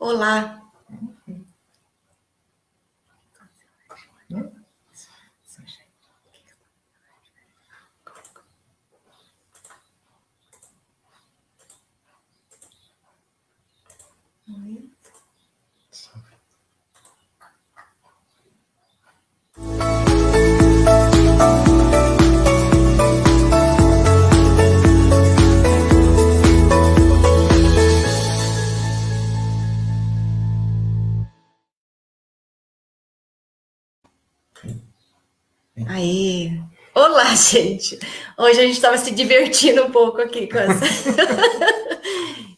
Olá. Aí, olá, gente. Hoje a gente estava se divertindo um pouco aqui com essa.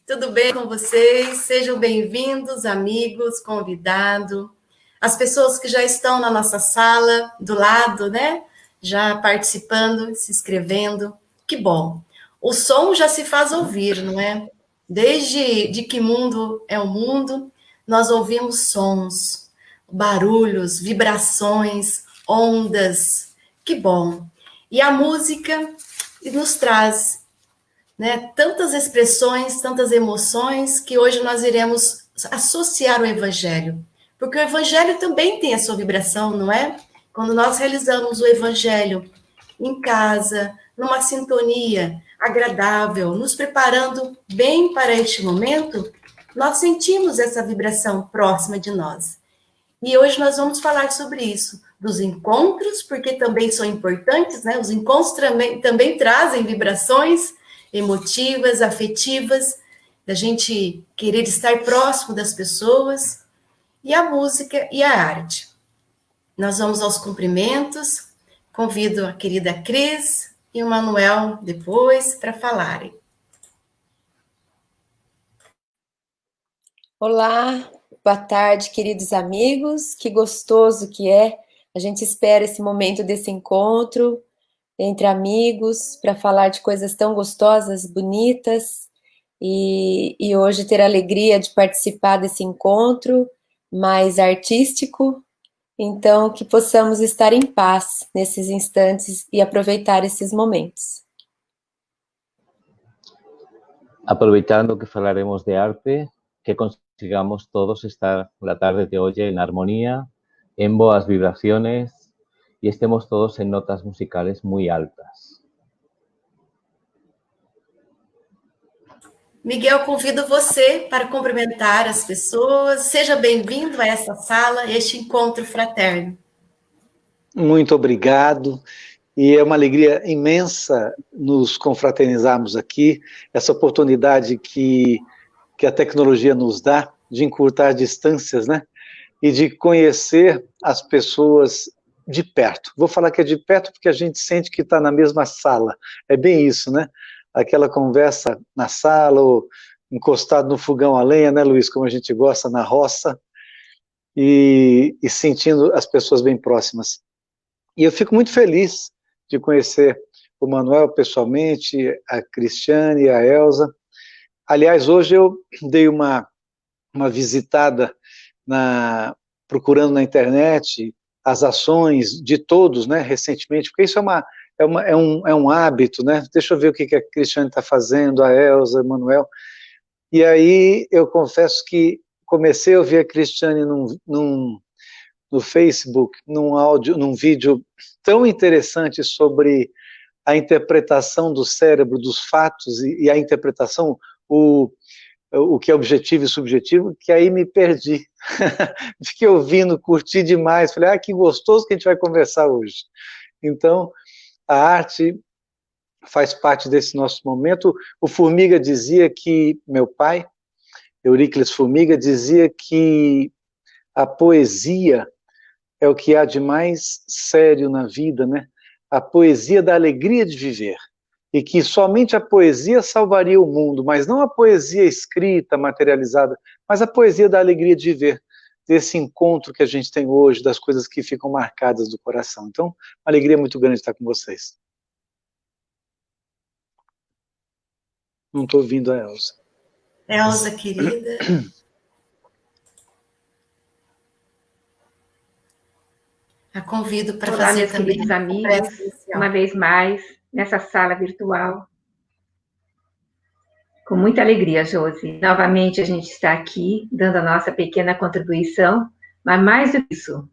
Tudo bem com vocês? Sejam bem-vindos, amigos, convidado, as pessoas que já estão na nossa sala do lado, né? Já participando, se inscrevendo. Que bom. O som já se faz ouvir, não é? Desde de que mundo é o mundo, nós ouvimos sons, barulhos, vibrações, ondas. Que bom. E a música nos traz, né, tantas expressões, tantas emoções, que hoje nós iremos associar o Evangelho. Porque o Evangelho também tem a sua vibração, não é? Quando nós realizamos o Evangelho em casa, numa sintonia agradável, nos preparando bem para este momento, nós sentimos essa vibração próxima de nós. E hoje nós vamos falar sobre isso, dos encontros, porque também são importantes, né? Os encontros também trazem vibrações emotivas, afetivas, da gente querer estar próximo das pessoas, e a música e a arte. Nós vamos aos cumprimentos, convido a querida Cris e o Manuel depois para falarem. Olá, boa tarde, queridos amigos, que gostoso que é. A gente espera esse momento desse encontro entre amigos para falar de coisas tão gostosas, bonitas, e hoje ter a alegria de participar desse encontro mais artístico. Então, que possamos estar em paz nesses instantes e aproveitar esses momentos. Aproveitando que falaremos de arte, que consigamos todos estar la tarde de hoy en armonía, en boas vibraciones y estemos todos en notas musicales muy altas. Miguel, convido você para cumprimentar as pessoas. Seja bem-vindo a essa sala, este encontro fraterno. Muito obrigado. E é uma alegria imensa nos confraternizarmos aqui, essa oportunidade que a tecnologia nos dá de encurtar distâncias, né? E de conhecer as pessoas de perto. Vou falar que é de perto porque a gente sente que está na mesma sala. É bem isso, né? Aquela conversa na sala, ou encostado no fogão a lenha, né, Luiz? Como a gente gosta, na roça, e sentindo as pessoas bem próximas. E eu fico muito feliz de conhecer o Manuel pessoalmente, a Cristiane e a Elza. Aliás, hoje eu dei uma visitada procurando na internet as ações de todos, né, recentemente, porque isso é um hábito, né? Deixa eu ver o que a Cristiane está fazendo, a Elza, o Manuel. E aí eu confesso que comecei a ouvir a Cristiane no Facebook, num vídeo tão interessante sobre a interpretação do cérebro, dos fatos, e a interpretação, o que é objetivo e subjetivo, que aí me perdi. Fiquei ouvindo, curti demais, falei, que gostoso que a gente vai conversar hoje. Então, a arte faz parte desse nosso momento. O Formiga dizia que, meu pai, Euríclides Formiga, dizia que a poesia é o que há de mais sério na vida, né? A poesia da alegria de viver. E que somente a poesia salvaria o mundo, mas não a poesia escrita, materializada, mas a poesia da alegria de viver, desse encontro que a gente tem hoje, das coisas que ficam marcadas do coração. Então, uma alegria muito grande estar com vocês. Não estou ouvindo a Elza. Elza, querida. A convido para fazer meus também. Queridos amigos, uma vez mais, nessa sala virtual. Com muita alegria, Josi. Novamente a gente está aqui, dando a nossa pequena contribuição, mas mais do que isso,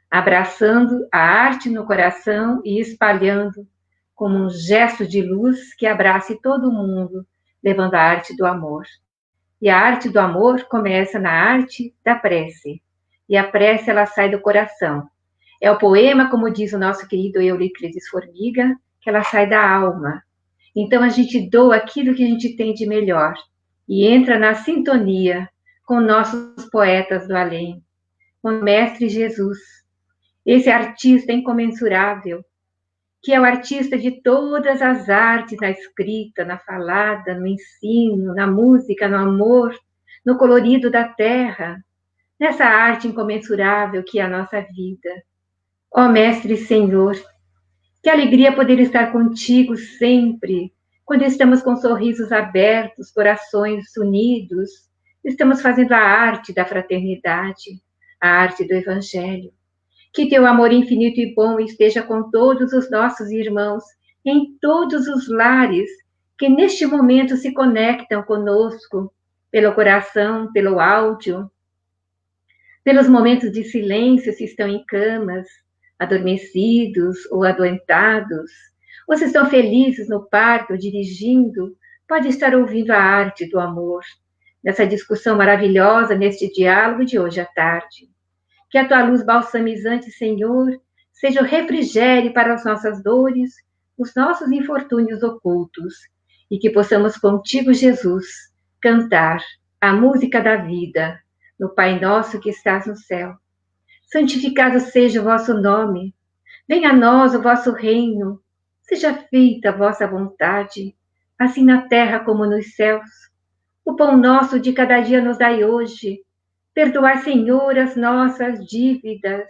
abraçando a arte no coração e espalhando como um gesto de luz que abrace todo mundo, levando a arte do amor. E a arte do amor começa na arte da prece. E a prece, ela sai do coração. É o poema, como diz o nosso querido Euríclides Formiga, que ela sai da alma. Então a gente doa aquilo que a gente tem de melhor e entra na sintonia com nossos poetas do além, com o Mestre Jesus, esse artista incomensurável, que é o artista de todas as artes, na escrita, na falada, no ensino, na música, no amor, no colorido da terra, nessa arte incomensurável que é a nossa vida. Ó Mestre Senhor, que alegria poder estar contigo sempre, quando estamos com sorrisos abertos, corações unidos, estamos fazendo a arte da fraternidade, a arte do Evangelho. Que teu amor infinito e bom esteja com todos os nossos irmãos, em todos os lares, que neste momento se conectam conosco, pelo coração, pelo áudio, pelos momentos de silêncio, se estão em camas, adormecidos ou adoentados, ou se estão felizes no parque, dirigindo, pode estar ouvindo a arte do amor, nessa discussão maravilhosa, neste diálogo de hoje à tarde. Que a tua luz balsamizante, Senhor, seja o refrigério para as nossas dores, os nossos infortúnios ocultos, e que possamos contigo, Jesus, cantar a música da vida, no Pai Nosso que estás no céu. Santificado seja o vosso nome, venha a nós o vosso reino, seja feita a vossa vontade, assim na terra como nos céus. O pão nosso de cada dia nos dai hoje, perdoai, Senhor, as nossas dívidas,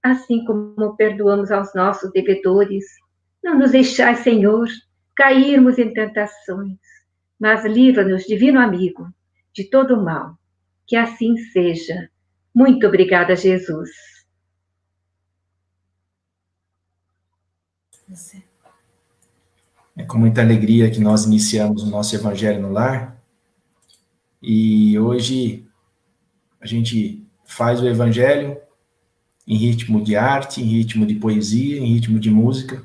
assim como perdoamos aos nossos devedores. Não nos deixai, Senhor, cairmos em tentações, mas livra-nos, divino amigo, de todo mal. Que assim seja. Muito obrigada, Jesus. É com muita alegria que nós iniciamos o nosso Evangelho no Lar. E hoje a gente faz o Evangelho em ritmo de arte, em ritmo de poesia, em ritmo de música.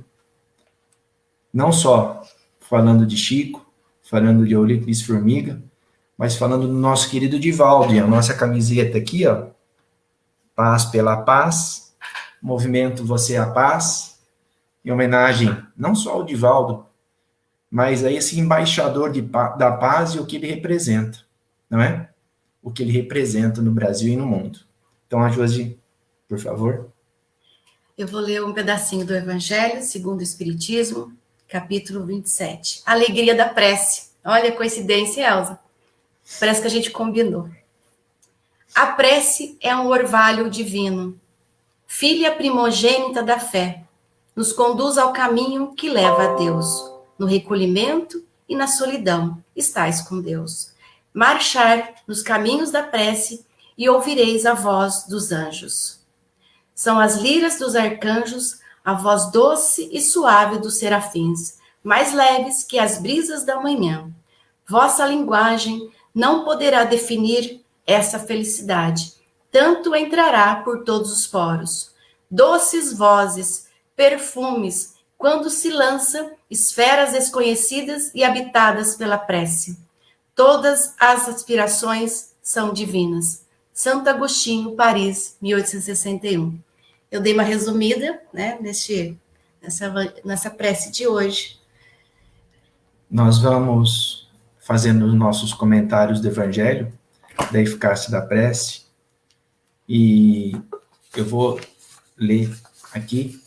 Não só falando de Chico, falando de Euríclides Formiga, mas falando do nosso querido Divaldo. E a nossa camiseta aqui, ó, Paz pela Paz, Movimento Você é a Paz, em homenagem não só ao Divaldo, mas a esse embaixador da paz e o que ele representa, não é? O que ele representa no Brasil e no mundo. Então, a Josi, por favor. Eu vou ler um pedacinho do Evangelho segundo o Espiritismo, capítulo 27. Alegria da prece. Olha a coincidência, Elza. Parece que a gente combinou. A prece é um orvalho divino, filha primogênita da fé, nos conduz ao caminho que leva a Deus. No recolhimento e na solidão estais com Deus. Marchar nos caminhos da prece e ouvireis a voz dos anjos. São as liras dos arcanjos, a voz doce e suave dos serafins, mais leves que as brisas da manhã. Vossa linguagem não poderá definir essa felicidade, tanto entrará por todos os poros. Doces vozes, perfumes, quando se lança esferas desconhecidas e habitadas pela prece. Todas as aspirações são divinas. Santo Agostinho, Paris, 1861. Eu dei uma resumida, né, nessa prece de hoje. Nós vamos fazendo os nossos comentários do Evangelho, da eficácia da prece, e eu vou ler aqui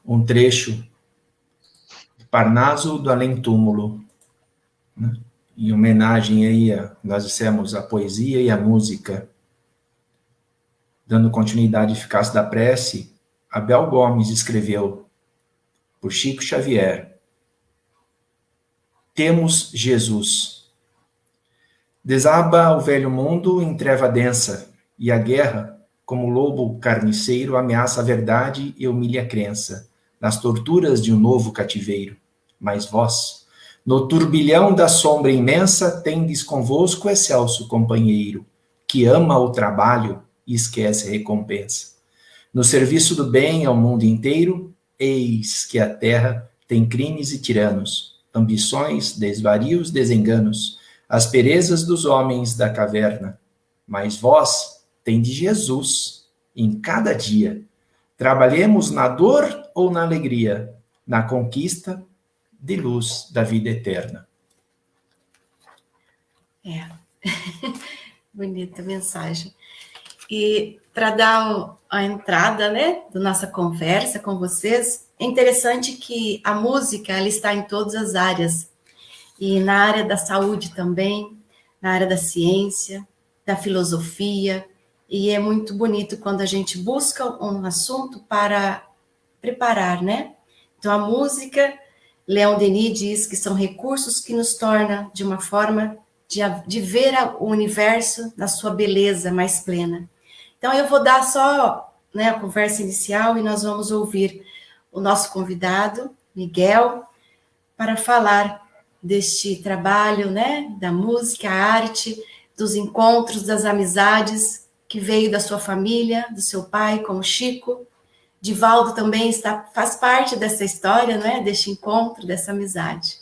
um trecho do Parnaso do Além-Túmulo, né? Em homenagem aí nós dissemos, a poesia e a música. Dando continuidade à eficácia da prece, Abel Gomes escreveu, por Chico Xavier: temos Jesus. Desaba o velho mundo em treva densa, e a guerra, como lobo carniceiro, ameaça a verdade e humilha a crença, nas torturas de um novo cativeiro. Mas vós, No turbilhão da sombra imensa, tendes convosco excelso companheiro, que ama o trabalho e esquece a recompensa. No serviço do bem ao mundo inteiro, eis que a terra tem crimes e tiranos, ambições, desvarios, desenganos, asperezas dos homens da caverna. Mas vós tendes Jesus em cada dia. Trabalhemos na dor ou na alegria, na conquista de luz da vida eterna. Bonita mensagem. E para dar a entrada, né, da nossa conversa com vocês, é interessante que a música ela está em todas as áreas, e na área da saúde também, na área da ciência, da filosofia, e é muito bonito quando a gente busca um assunto para preparar, né? Então a música, Leon Denis diz que são recursos que nos tornam de uma forma de ver o universo na sua beleza mais plena. Então, eu vou dar só, né, a conversa inicial e nós vamos ouvir o nosso convidado, Miguel, para falar deste trabalho, né, da música, a arte, dos encontros, das amizades, que veio da sua família, do seu pai, como Chico. Divaldo também faz parte dessa história, né, deste encontro, dessa amizade.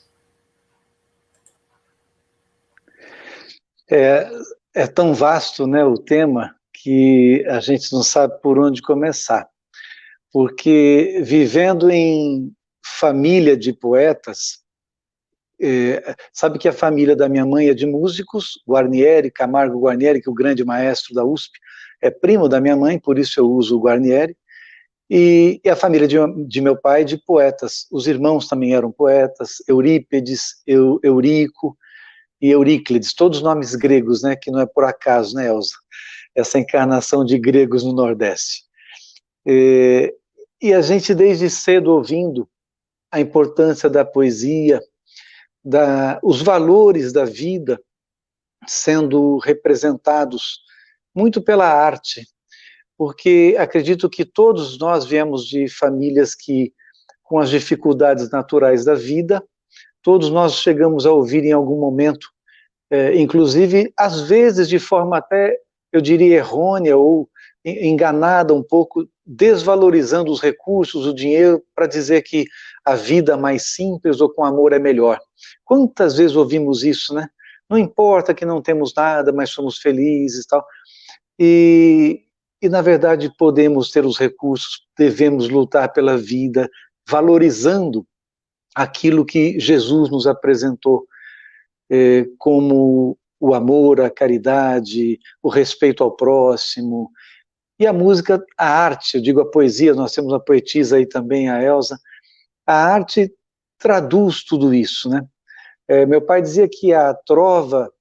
É tão vasto, né, o tema, que a gente não sabe por onde começar. Porque vivendo em família de poetas, sabe que a família da minha mãe é de músicos, Guarnieri, Camargo Guarnieri, que é o grande maestro da USP, é primo da minha mãe, por isso eu uso o Guarnieri, e a família de meu pai de poetas. Os irmãos também eram poetas, Eurípedes, Eurico e Euríclides, todos nomes gregos, né, que não é por acaso, né, Elza? Essa encarnação de gregos no Nordeste. E a gente desde cedo ouvindo a importância da poesia, os valores da vida sendo representados muito pela arte, porque acredito que todos nós viemos de famílias que, com as dificuldades naturais da vida, todos nós chegamos a ouvir em algum momento, inclusive, às vezes de forma até, eu diria, errônea ou enganada um pouco, desvalorizando os recursos, o dinheiro, para dizer que a vida mais simples ou com amor é melhor. Quantas vezes ouvimos isso, né? Não importa que não temos nada, mas somos felizes e tal. E na verdade podemos ter os recursos, devemos lutar pela vida, valorizando aquilo que Jesus nos apresentou como o amor, a caridade, o respeito ao próximo. E a música, a arte, eu digo a poesia, nós temos uma poetisa aí também, a Elza, a arte traduz tudo isso, né? Meu pai dizia que a trova,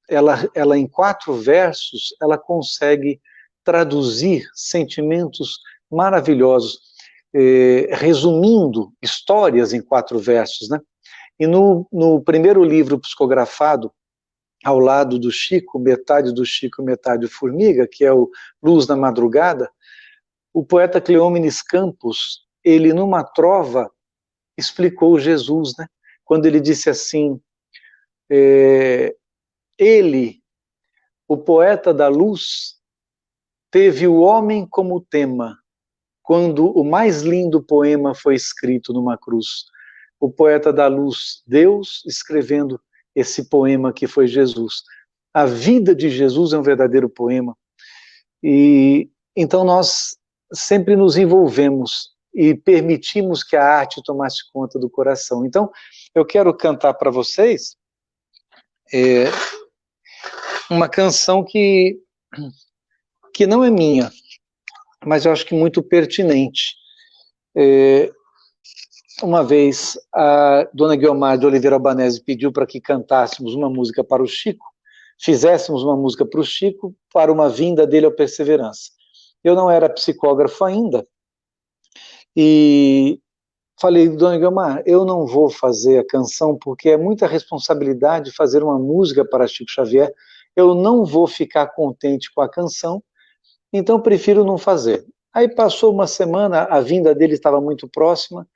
ela em 4 versos, ela consegue traduzir sentimentos maravilhosos, resumindo histórias em 4 versos, né? E no primeiro livro psicografado, ao lado do Chico, metade do Chico, metade do Formiga, que é o Luz na Madrugada, o poeta Cleómenes Campos, ele numa trova explicou Jesus, né? Quando ele disse assim, ele, o poeta da luz, teve o homem como tema, quando o mais lindo poema foi escrito numa cruz. O poeta da luz, Deus, escrevendo esse poema que foi Jesus. A vida de Jesus é um verdadeiro poema. E então nós sempre nos envolvemos e permitimos que a arte tomasse conta do coração. Então, eu quero cantar para vocês uma canção que não é minha, mas eu acho que muito pertinente. Uma vez, a dona Guiomar de Oliveira Albanese pediu para que cantássemos uma música para o Chico, fizéssemos uma música para o Chico, para uma vinda dele ao Perseverança. Eu não era psicógrafo ainda, e falei, dona Guiomar, eu não vou fazer a canção, porque é muita responsabilidade fazer uma música para Chico Xavier, eu não vou ficar contente com a canção, então prefiro não fazer. Aí passou uma semana, a vinda dele estava muito próxima,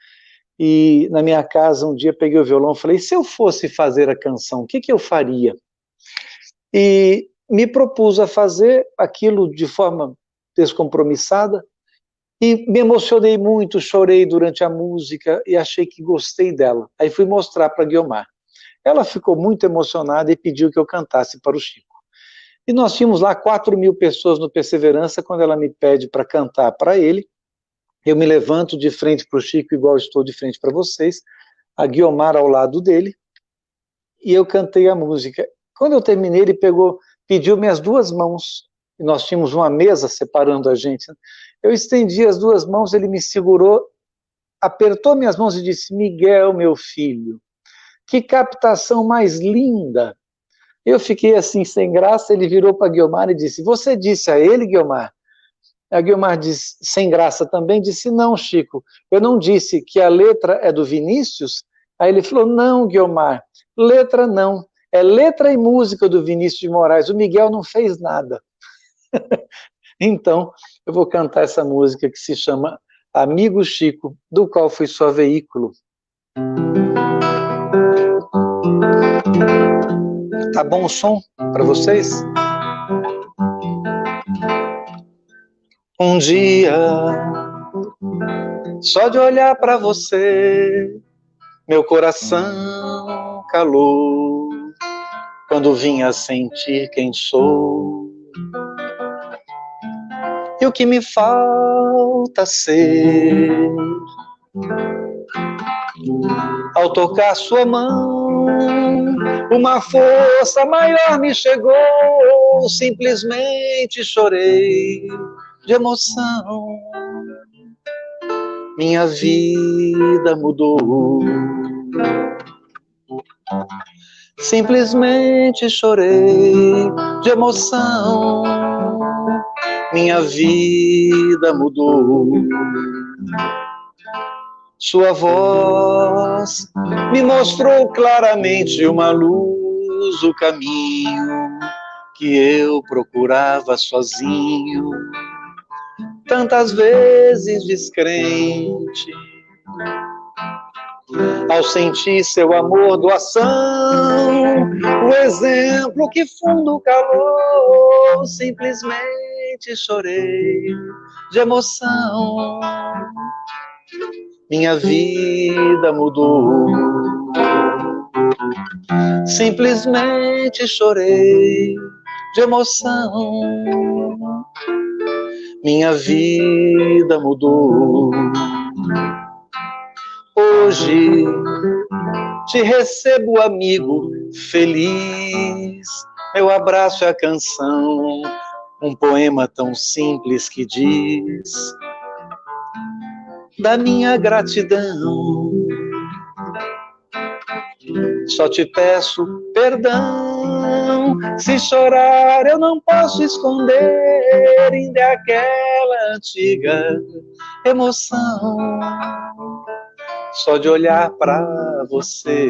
e na minha casa um dia peguei o violão e falei, se eu fosse fazer a canção, o que eu faria? E me propus a fazer aquilo de forma descompromissada, e me emocionei muito, chorei durante a música, e achei que gostei dela. Aí fui mostrar para a Guiomar. Ela ficou muito emocionada e pediu que eu cantasse para o Chico. E nós tínhamos lá 4.000 pessoas no Perseverança, quando ela me pede para cantar para ele, eu me levanto de frente para o Chico, igual estou de frente para vocês, a Guiomar ao lado dele, e eu cantei a música. Quando eu terminei, ele pediu minhas 2 mãos, e nós tínhamos uma mesa separando a gente. Eu estendi as 2 mãos, ele me segurou, apertou minhas mãos e disse, Miguel, meu filho, que captação mais linda. Eu fiquei assim, sem graça, ele virou para a Guiomar e disse, você disse a ele, Guiomar? A Guiomar disse, sem graça também, disse, não, Chico, eu não disse que a letra é do Vinícius? Aí ele falou, não, Guiomar, letra não, é letra e música do Vinícius de Moraes, o Miguel não fez nada. Então, eu vou cantar essa música que se chama Amigo Chico, do qual fui só veículo. Tá bom o som para vocês? Um dia, só de olhar para você, meu coração calou, quando vinha sentir quem sou. E o que me falta ser, ao tocar sua mão, uma força maior me chegou, simplesmente chorei de emoção. Minha vida mudou. Simplesmente chorei de emoção. Minha vida mudou. Sua voz me mostrou claramente uma luz, o caminho que eu procurava sozinho, tantas vezes descrente. Ao sentir seu amor, doação, o exemplo que fundo calou, simplesmente chorei de emoção. Minha vida mudou. Simplesmente chorei de emoção. Minha vida mudou. Hoje te recebo, amigo, feliz. Meu abraço é a canção, um poema tão simples que diz da minha gratidão. Só te peço perdão, se chorar eu não posso esconder, ainda é aquela antiga emoção. Só de olhar pra você,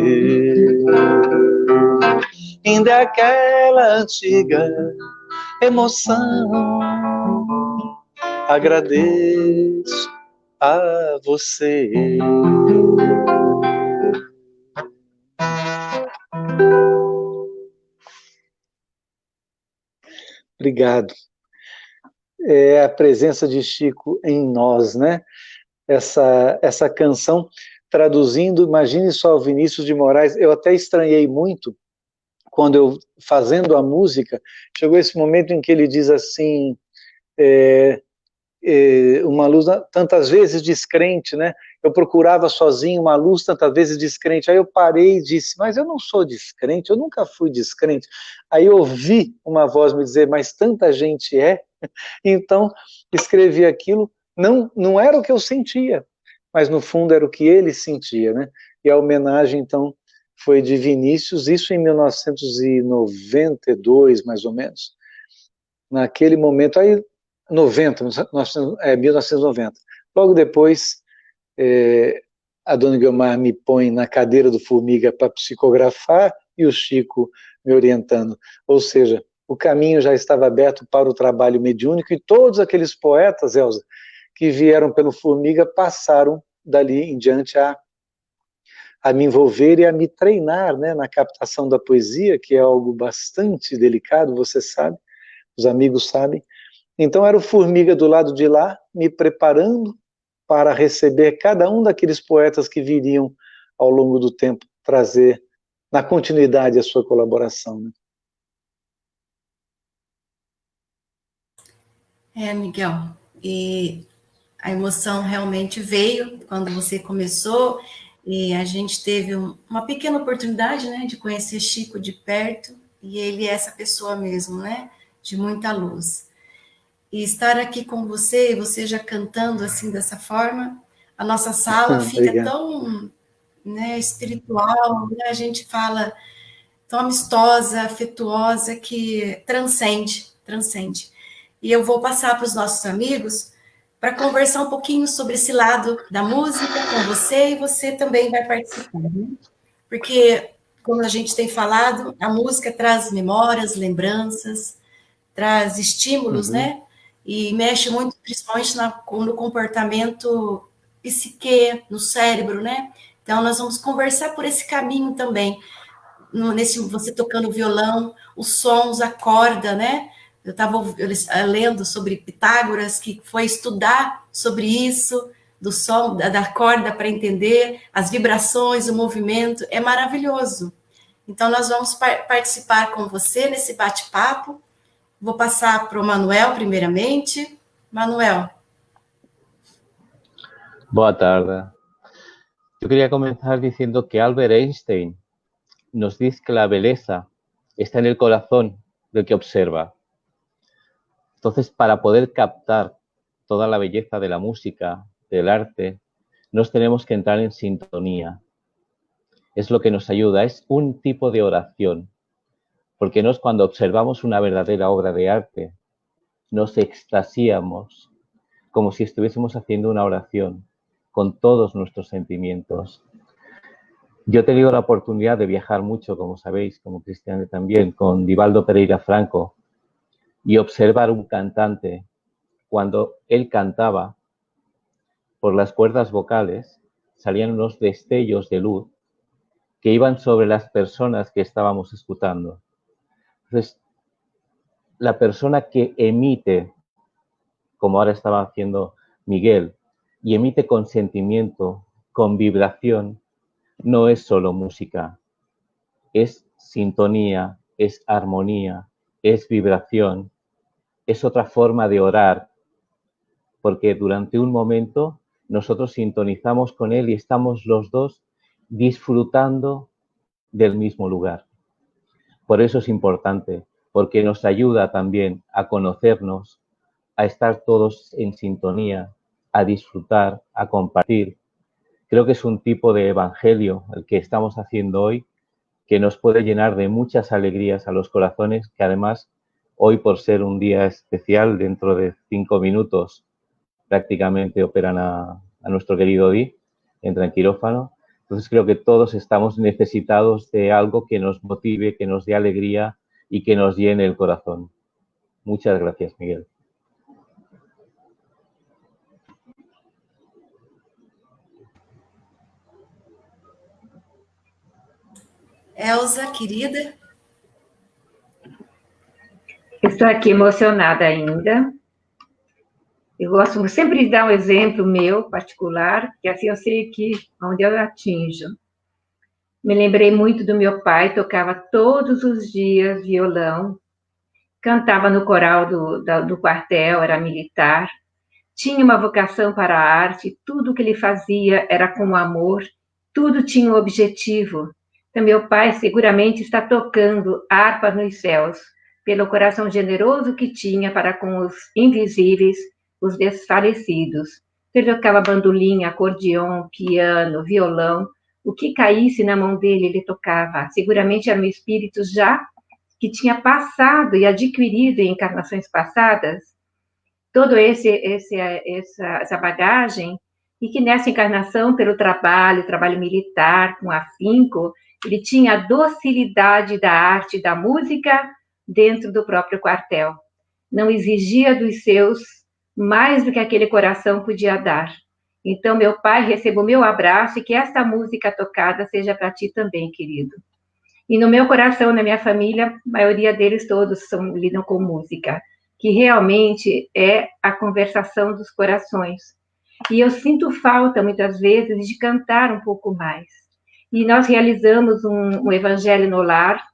ainda é aquela antiga emoção. Agradeço a você. Obrigado. É a presença de Chico em nós, né? Essa canção, traduzindo, imagine só o Vinícius de Moraes, eu até estranhei muito, quando eu, fazendo a música, chegou esse momento em que ele diz assim, uma luz tantas vezes descrente, né? Eu procurava sozinho uma luz tantas vezes descrente. Aí eu parei e disse, mas eu não sou descrente, eu nunca fui descrente. Aí eu ouvi uma voz me dizer, mas tanta gente é. Então escrevi aquilo, não era o que eu sentia, mas no fundo era o que ele sentia, né? E a homenagem então foi de Vinícius, isso em 1992 mais ou menos. Naquele momento, aí 1990. Logo depois, a dona Guiomar me põe na cadeira do Formiga para psicografar e o Chico me orientando. Ou seja, o caminho já estava aberto para o trabalho mediúnico e todos aqueles poetas, Elza, que vieram pelo Formiga passaram dali em diante a a me envolver e a me treinar, né, na captação da poesia, que é algo bastante delicado, você sabe, os amigos sabem. Então era o Formiga do lado de lá, me preparando para receber cada um daqueles poetas que viriam ao longo do tempo trazer na continuidade a sua colaboração, né? Miguel, e a emoção realmente veio quando você começou, e a gente teve uma pequena oportunidade, né, de conhecer Chico de perto, e ele é essa pessoa mesmo, né, de muita luz. E estar aqui com você, você já cantando assim dessa forma, a nossa sala fica tão, né, espiritual, né, a gente fala tão amistosa, afetuosa, que transcende. E eu vou passar para os nossos amigos para conversar um pouquinho sobre esse lado da música com você, e você também vai participar, né? Porque, como a gente tem falado, a música traz memórias, lembranças, traz estímulos, né? E mexe muito, principalmente no comportamento psique, no cérebro, né? Então, nós vamos conversar por esse caminho também. Você tocando violão, os sons, a corda, né? Eu estava lendo sobre Pitágoras, que foi estudar sobre isso, do som, da corda, para entender as vibrações, o movimento, é maravilhoso. Então, nós vamos participar com você nesse bate-papo. Vou passar para o Manuel, primeiramente. Manuel. Boa tarde. Yo quería comenzar diciendo que Albert Einstein nos dice que la belleza está en el corazón del que observa. Entonces, para poder captar toda la belleza de la música, del arte, nos tenemos que entrar en sintonía. Es lo que nos ayuda, es un tipo de oración, porque nos, cuando observamos una verdadera obra de arte, nos extasiamos como si estuviésemos haciendo una oración con todos nuestros sentimientos. Yo he tenido la oportunidad de viajar mucho, como sabéis, como Cristiane también, con Divaldo Pereira Franco, y observar un cantante cuando él cantaba, por las cuerdas vocales salían unos destellos de luz que iban sobre las personas que estábamos escuchando. Entonces, la persona que emite, como ahora estaba haciendo Miguel, y emite con sentimiento, con vibración, no es solo música, es sintonía, es armonía, es vibración, es otra forma de orar, porque durante un momento nosotros sintonizamos con él y estamos los dos disfrutando del mismo lugar. Por eso es importante, porque nos ayuda también a conocernos, a estar todos en sintonía, a disfrutar, a compartir. Creo que es un tipo de evangelio el que estamos haciendo hoy, que nos puede llenar de muchas alegrías a los corazones, que además hoy, por ser un día especial, dentro de 5 minutos prácticamente operan a nuestro querido Di, entra en quirófano. Entonces creo que todos estamos necesitados de algo que nos motive, que nos dé alegría y que nos llene el corazón. Muchas gracias, Miguel. Elza, querida. Estou aqui emocionada ainda. Eu gosto sempre de dar um exemplo meu, particular, que assim eu sei que onde eu atinjo. Me lembrei muito do meu pai, tocava todos os dias violão, cantava no coral do quartel, era militar, tinha uma vocação para a arte, tudo que ele fazia era com amor, tudo tinha um objetivo. Então, meu pai seguramente está tocando harpa nos céus, pelo coração generoso que tinha para com os invisíveis, os desfalecidos. Ele tocava bandolim, acordeon, piano, violão, o que caísse na mão dele, ele tocava. Seguramente era um espírito já que tinha passado e adquirido em encarnações passadas toda essa bagagem, e que nessa encarnação, pelo trabalho militar, com afinco, ele tinha a docilidade da arte, da música, dentro do próprio quartel. Não exigia dos seus mais do que aquele coração podia dar. Então, meu Pai, receba o meu abraço e que esta música tocada seja para ti também, querido. E no meu coração, na minha família, a maioria deles todos lidam com música, que realmente é a conversação dos corações. E eu sinto falta, muitas vezes, de cantar um pouco mais. E nós realizamos um Evangelho no Lar,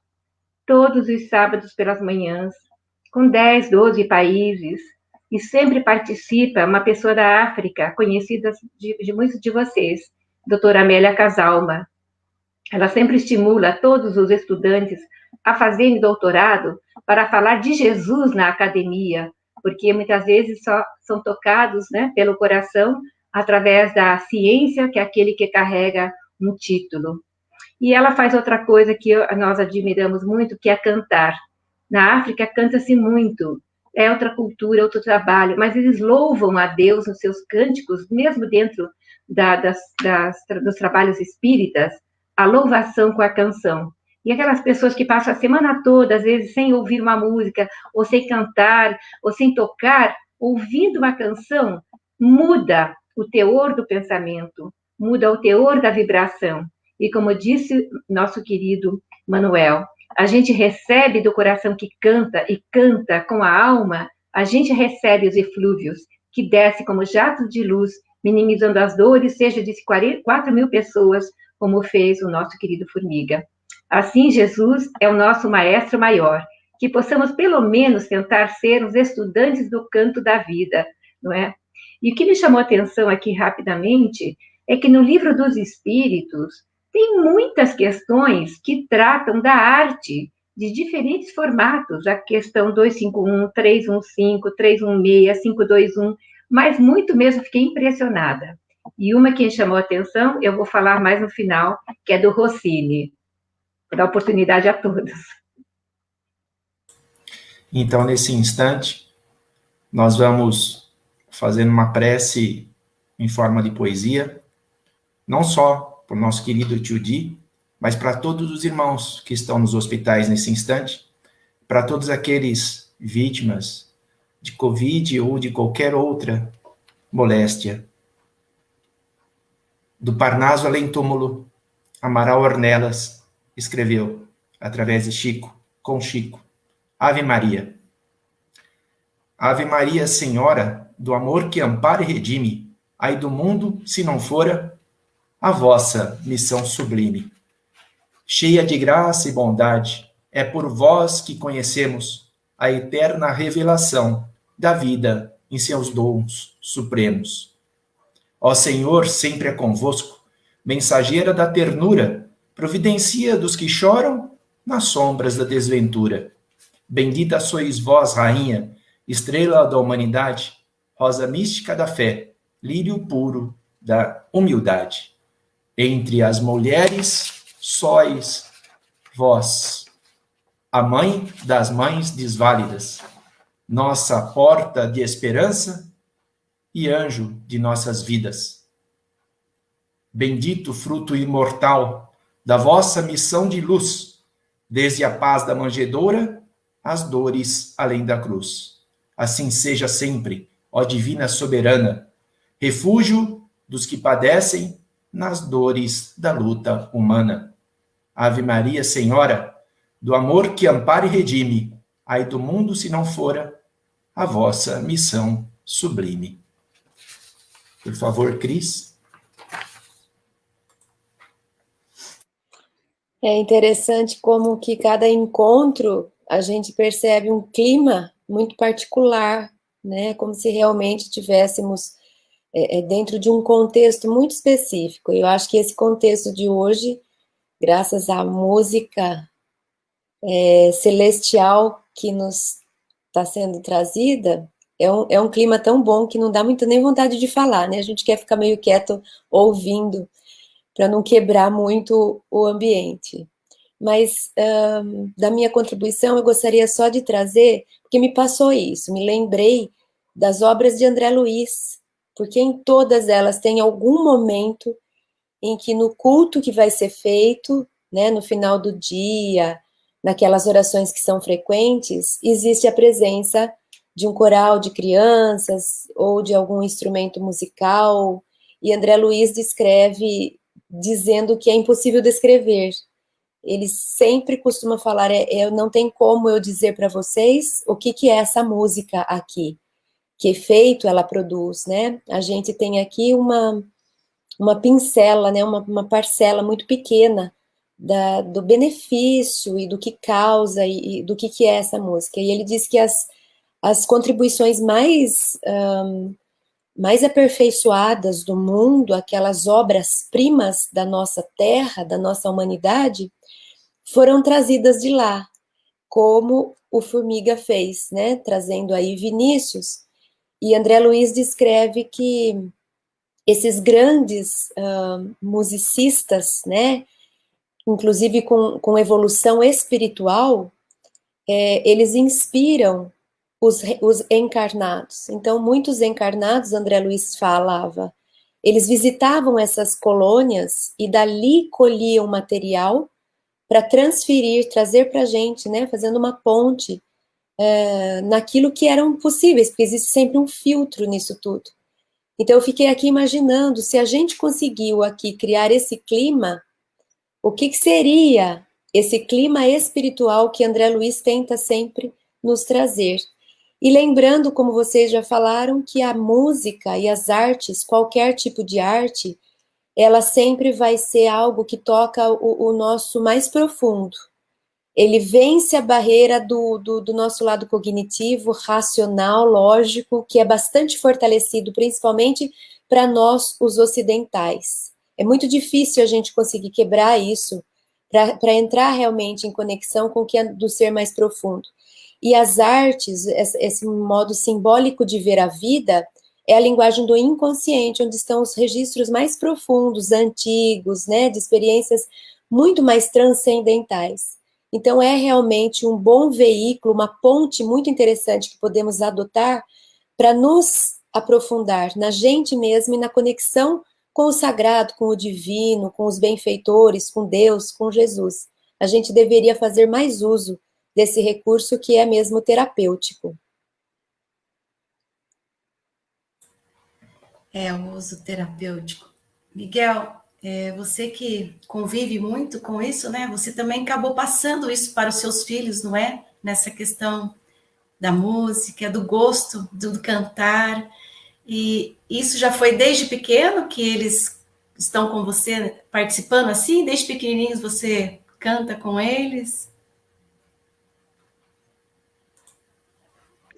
todos os sábados pelas manhãs, com 10, 12 países, e sempre participa uma pessoa da África, conhecida de muitos de vocês, doutora Amélia Casalma. Ela sempre estimula todos os estudantes a fazerem doutorado para falar de Jesus na academia, porque muitas vezes só são tocados, né, pelo coração através da ciência, que é aquele que carrega um título. E ela faz outra coisa que nós admiramos muito, que é cantar. Na África canta-se muito, é outra cultura, outro trabalho, mas eles louvam a Deus nos seus cânticos, mesmo dentro dos trabalhos espíritas, a louvação com a canção. E aquelas pessoas que passam a semana toda, às vezes, sem ouvir uma música, ou sem cantar, ou sem tocar, ouvindo uma canção, muda o teor do pensamento, muda o teor da vibração. E como disse nosso querido Manuel, a gente recebe do coração que canta e canta com a alma, a gente recebe os eflúvios que descem como jatos de luz, minimizando as dores, seja de 4 mil pessoas, como fez o nosso querido Formiga. Assim, Jesus é o nosso maestro maior, que possamos pelo menos tentar ser os estudantes do canto da vida, não é? E o que me chamou a atenção aqui rapidamente é que no Livro dos Espíritos tem muitas questões que tratam da arte de diferentes formatos, a questão 251, 315, 316, 521, mas muito mesmo fiquei impressionada. E uma que chamou a atenção, eu vou falar mais no final, que é do Rossini. Vou dar oportunidade a todos. Então, nesse instante, nós vamos fazendo uma prece em forma de poesia, não só para o nosso querido tio Di, mas para todos os irmãos que estão nos hospitais nesse instante, para todos aqueles vítimas de Covid ou de qualquer outra moléstia. Do Parnaso além túmulo, Amaral Ornelas escreveu, através de Chico, com Chico, Ave Maria. Ave Maria, Senhora, do amor que ampara e redime, ai do mundo, se não fora a vossa missão sublime. Cheia de graça e bondade, é por vós que conhecemos a eterna revelação da vida em seus dons supremos. Ó Senhor, sempre é convosco, mensageira da ternura, providencia dos que choram nas sombras da desventura. Bendita sois vós, Rainha, estrela da humanidade, rosa mística da fé, lírio puro da humildade. Entre as mulheres, sois vós, a mãe das mães desválidas, nossa porta de esperança e anjo de nossas vidas. Bendito fruto imortal da vossa missão de luz, desde a paz da manjedoura às dores além da cruz. Assim seja sempre, ó divina soberana, refúgio dos que padecem nas dores da luta humana. Ave Maria, Senhora, do amor que ampara e redime, ai do mundo se não fora a vossa missão sublime. Por favor, Cris. É interessante como que cada encontro a gente percebe um clima muito particular, né? Como se realmente tivéssemos dentro de um contexto muito específico. Eu acho que esse contexto de hoje, graças à música celestial que nos está sendo trazida, é um clima tão bom que não dá muito nem vontade de falar, né? A gente quer ficar meio quieto ouvindo, para não quebrar muito o ambiente. Mas, da minha contribuição, eu gostaria só de trazer, porque me passou isso, me lembrei das obras de André Luiz, porque em todas elas tem algum momento em que no culto que vai ser feito, né, no final do dia, naquelas orações que são frequentes, existe a presença de um coral de crianças ou de algum instrumento musical, e André Luiz descreve dizendo que é impossível descrever. Ele sempre costuma falar, não tem como eu dizer para vocês o que é essa música aqui, que efeito ela produz, né? A gente tem aqui uma pincela, né? Uma parcela muito pequena do benefício e do que causa e do que é essa música. E ele diz que as contribuições mais aperfeiçoadas do mundo, aquelas obras-primas da nossa terra, da nossa humanidade, foram trazidas de lá, como o Formiga fez, né? Trazendo aí Vinícius. E André Luiz descreve que esses grandes musicistas, né? Inclusive com evolução espiritual, eles inspiram os encarnados. Então, muitos encarnados, André Luiz falava, eles visitavam essas colônias e dali colhiam material para transferir, trazer para a gente, né, fazendo uma ponte naquilo que eram possíveis, porque existe sempre um filtro nisso tudo. Então, eu fiquei aqui imaginando, se a gente conseguiu aqui criar esse clima, o que seria esse clima espiritual que André Luiz tenta sempre nos trazer? E lembrando, como vocês já falaram, que a música e as artes, qualquer tipo de arte, ela sempre vai ser algo que toca o nosso mais profundo. Ele vence a barreira do nosso lado cognitivo, racional, lógico, que é bastante fortalecido, principalmente para nós, os ocidentais. É muito difícil a gente conseguir quebrar isso, para entrar realmente em conexão com o que é do ser mais profundo. E as artes, esse modo simbólico de ver a vida, é a linguagem do inconsciente, onde estão os registros mais profundos, antigos, né, de experiências muito mais transcendentais. Então, é realmente um bom veículo, uma ponte muito interessante que podemos adotar para nos aprofundar na gente mesmo e na conexão com o sagrado, com o divino, com os benfeitores, com Deus, com Jesus. A gente deveria fazer mais uso desse recurso que é mesmo terapêutico. O uso terapêutico. Miguel, você que convive muito com isso, né? Você também acabou passando isso para os seus filhos, não é? Nessa questão da música, do gosto do cantar. E isso já foi desde pequeno que eles estão com você participando assim? Desde pequenininhos você canta com eles?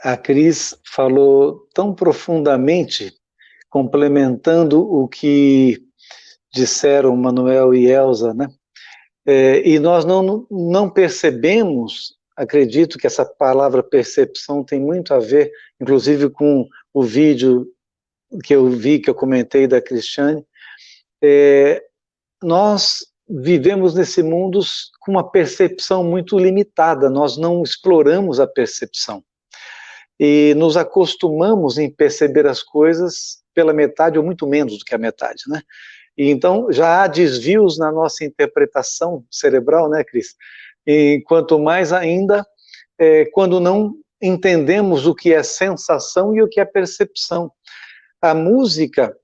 A Cris falou tão profundamente, complementando o que disseram Manuel e Elza, né? E nós não percebemos, acredito que essa palavra percepção tem muito a ver, inclusive com o vídeo que eu vi, que eu comentei da Cristiane. Nós vivemos nesse mundo com uma percepção muito limitada, nós não exploramos a percepção. E nos acostumamos em perceber as coisas pela metade ou muito menos do que a metade, né? E então já há desvios na nossa interpretação cerebral, né, Cris? E quanto mais ainda quando não entendemos o que é sensação e o que é percepção. A música,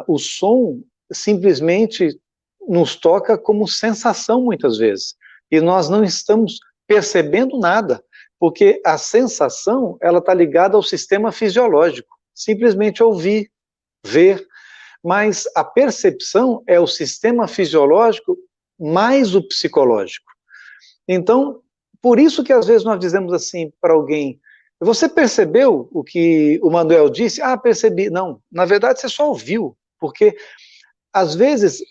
o som simplesmente nos toca como sensação muitas vezes, e nós não estamos percebendo nada, porque a sensação, ela está ligada ao sistema fisiológico, simplesmente ouvir, ver, mas a percepção é o sistema fisiológico mais o psicológico. Então, por isso que às vezes nós dizemos assim para alguém, você percebeu o que o Manuel disse? Ah, percebi. Não, na verdade você só ouviu, porque às vezes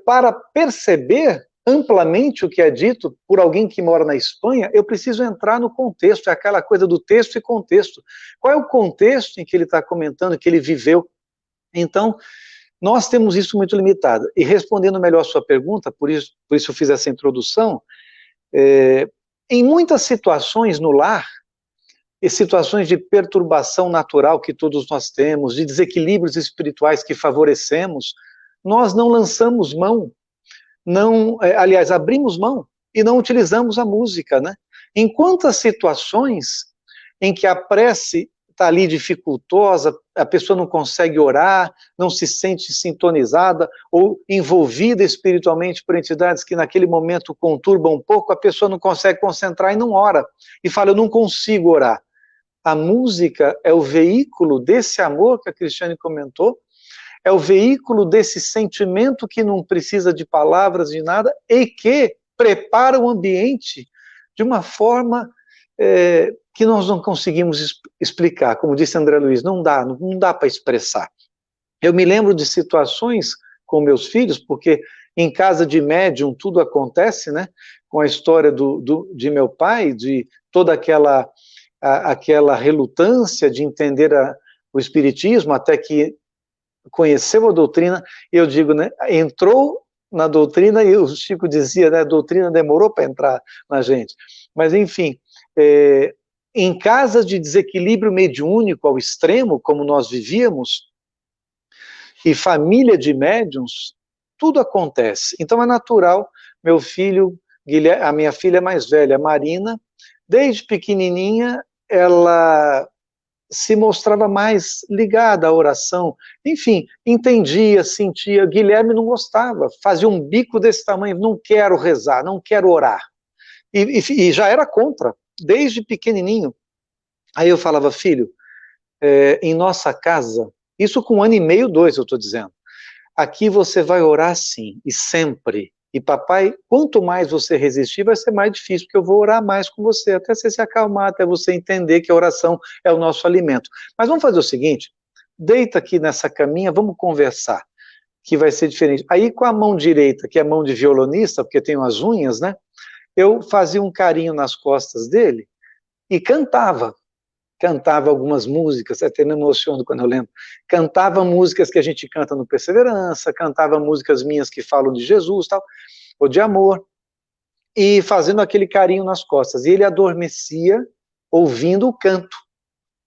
para perceber amplamente o que é dito por alguém que mora na Espanha, eu preciso entrar no contexto, é aquela coisa do texto e contexto. Qual é o contexto em que ele está comentando, que ele viveu? Então, nós temos isso muito limitado. E respondendo melhor a sua pergunta, por isso eu fiz essa introdução, em muitas situações no lar, e situações de perturbação natural que todos nós temos, de desequilíbrios espirituais que favorecemos, nós não lançamos mão, aliás, abrimos mão e não utilizamos a música, né? Em quantas situações em que a prece está ali dificultosa, a pessoa não consegue orar, não se sente sintonizada ou envolvida espiritualmente por entidades que naquele momento conturbam um pouco, a pessoa não consegue concentrar e não ora. E fala, eu não consigo orar. A música é o veículo desse amor que a Cristiane comentou, é o veículo desse sentimento que não precisa de palavras, de nada, e que prepara o ambiente de uma forma que nós não conseguimos explicar. Como disse André Luiz, não dá para expressar. Eu me lembro de situações com meus filhos, porque em casa de médium tudo acontece, né? Com a história de meu pai, de toda aquela relutância de entender o espiritismo, até que conheceu a doutrina, eu digo, né, entrou na doutrina, e o Chico dizia, né, a doutrina demorou para entrar na gente. Mas, enfim, em casas de desequilíbrio mediúnico ao extremo, como nós vivíamos, e família de médiuns, tudo acontece. Então é natural, meu filho, a minha filha mais velha, Marina, desde pequenininha, ela se mostrava mais ligada à oração, enfim, entendia, sentia. Guilherme não gostava, fazia um bico desse tamanho, não quero rezar, não quero orar, e já era contra, desde pequenininho. Aí eu falava, filho, em nossa casa, isso com 1 ano e meio, 2, eu estou dizendo, aqui você vai orar sim, e sempre. E papai, quanto mais você resistir, vai ser mais difícil, porque eu vou orar mais com você, até você se acalmar, até você entender que a oração é o nosso alimento. Mas vamos fazer o seguinte, deita aqui nessa caminha, vamos conversar, que vai ser diferente. Aí com a mão direita, que é a mão de violonista, porque tem as unhas, né? Eu fazia um carinho nas costas dele e cantava algumas músicas, até me emociono quando eu lembro, cantava músicas que a gente canta no Perseverança, cantava músicas minhas que falam de Jesus, tal, ou de amor, e fazendo aquele carinho nas costas, e ele adormecia ouvindo o canto,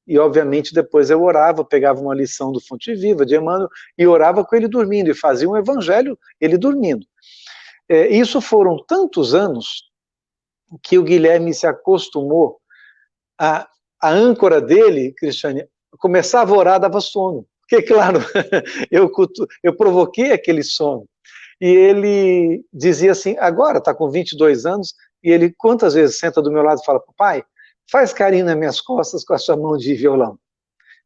e obviamente depois eu orava, pegava uma lição do Fonte Viva, de Emmanuel, e orava com ele dormindo, e fazia um evangelho, ele dormindo. Isso foram tantos anos, que o Guilherme se acostumou a âncora dele, Cristiane, começava a orar, dava sono. Porque, claro, eu provoquei aquele sono. E ele dizia assim, agora está com 22 anos, e ele quantas vezes senta do meu lado e fala, pai, faz carinho nas minhas costas com a sua mão de violão.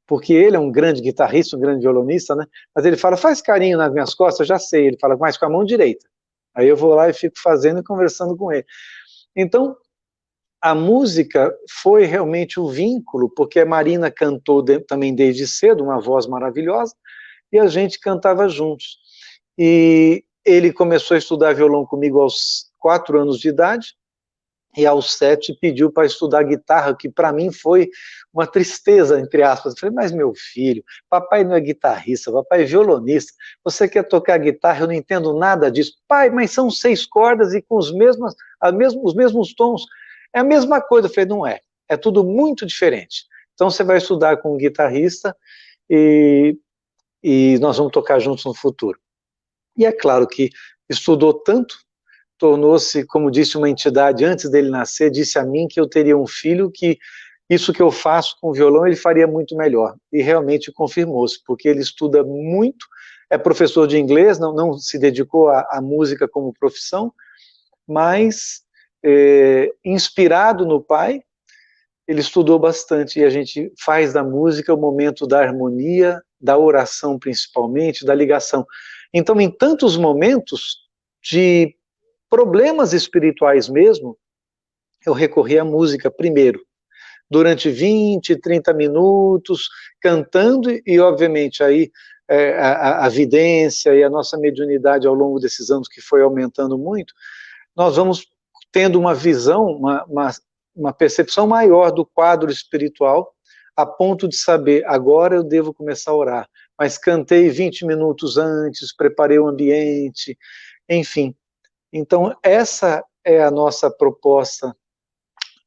Porque ele é um grande guitarrista, um grande violonista, né? Mas ele fala, faz carinho nas minhas costas, eu já sei. Ele fala, mas com a mão direita. Aí eu vou lá e fico fazendo e conversando com ele. Então, a música foi realmente o vínculo, porque a Marina cantou também desde cedo, uma voz maravilhosa, e a gente cantava juntos. E ele começou a estudar violão comigo aos 4 anos de idade, e aos 7 pediu para estudar guitarra, que para mim foi uma tristeza, entre aspas. Eu falei, mas meu filho, papai não é guitarrista, papai é violonista, você quer tocar guitarra, eu não entendo nada disso. Pai, mas são 6 cordas e com os mesmos tons. É a mesma coisa. Eu falei, não é. É tudo muito diferente. Então você vai estudar com um guitarrista e nós vamos tocar juntos no futuro. E é claro que estudou tanto, tornou-se, como disse uma entidade antes dele nascer, disse a mim que eu teria um filho que isso que eu faço com o violão ele faria muito melhor. E realmente confirmou-se, porque ele estuda muito, é professor de inglês, não se dedicou à música como profissão, mas inspirado no pai, ele estudou bastante, e a gente faz da música o momento da harmonia, da oração principalmente, da ligação. Então, em tantos momentos de problemas espirituais mesmo, eu recorri à música primeiro, durante 20, 30 minutos, cantando, e obviamente aí a vidência e a nossa mediunidade ao longo desses anos, que foi aumentando muito, nós vamos tendo uma visão, uma percepção maior do quadro espiritual, a ponto de saber, agora eu devo começar a orar, mas cantei 20 minutos antes, preparei o ambiente, enfim. Então, essa é a nossa proposta.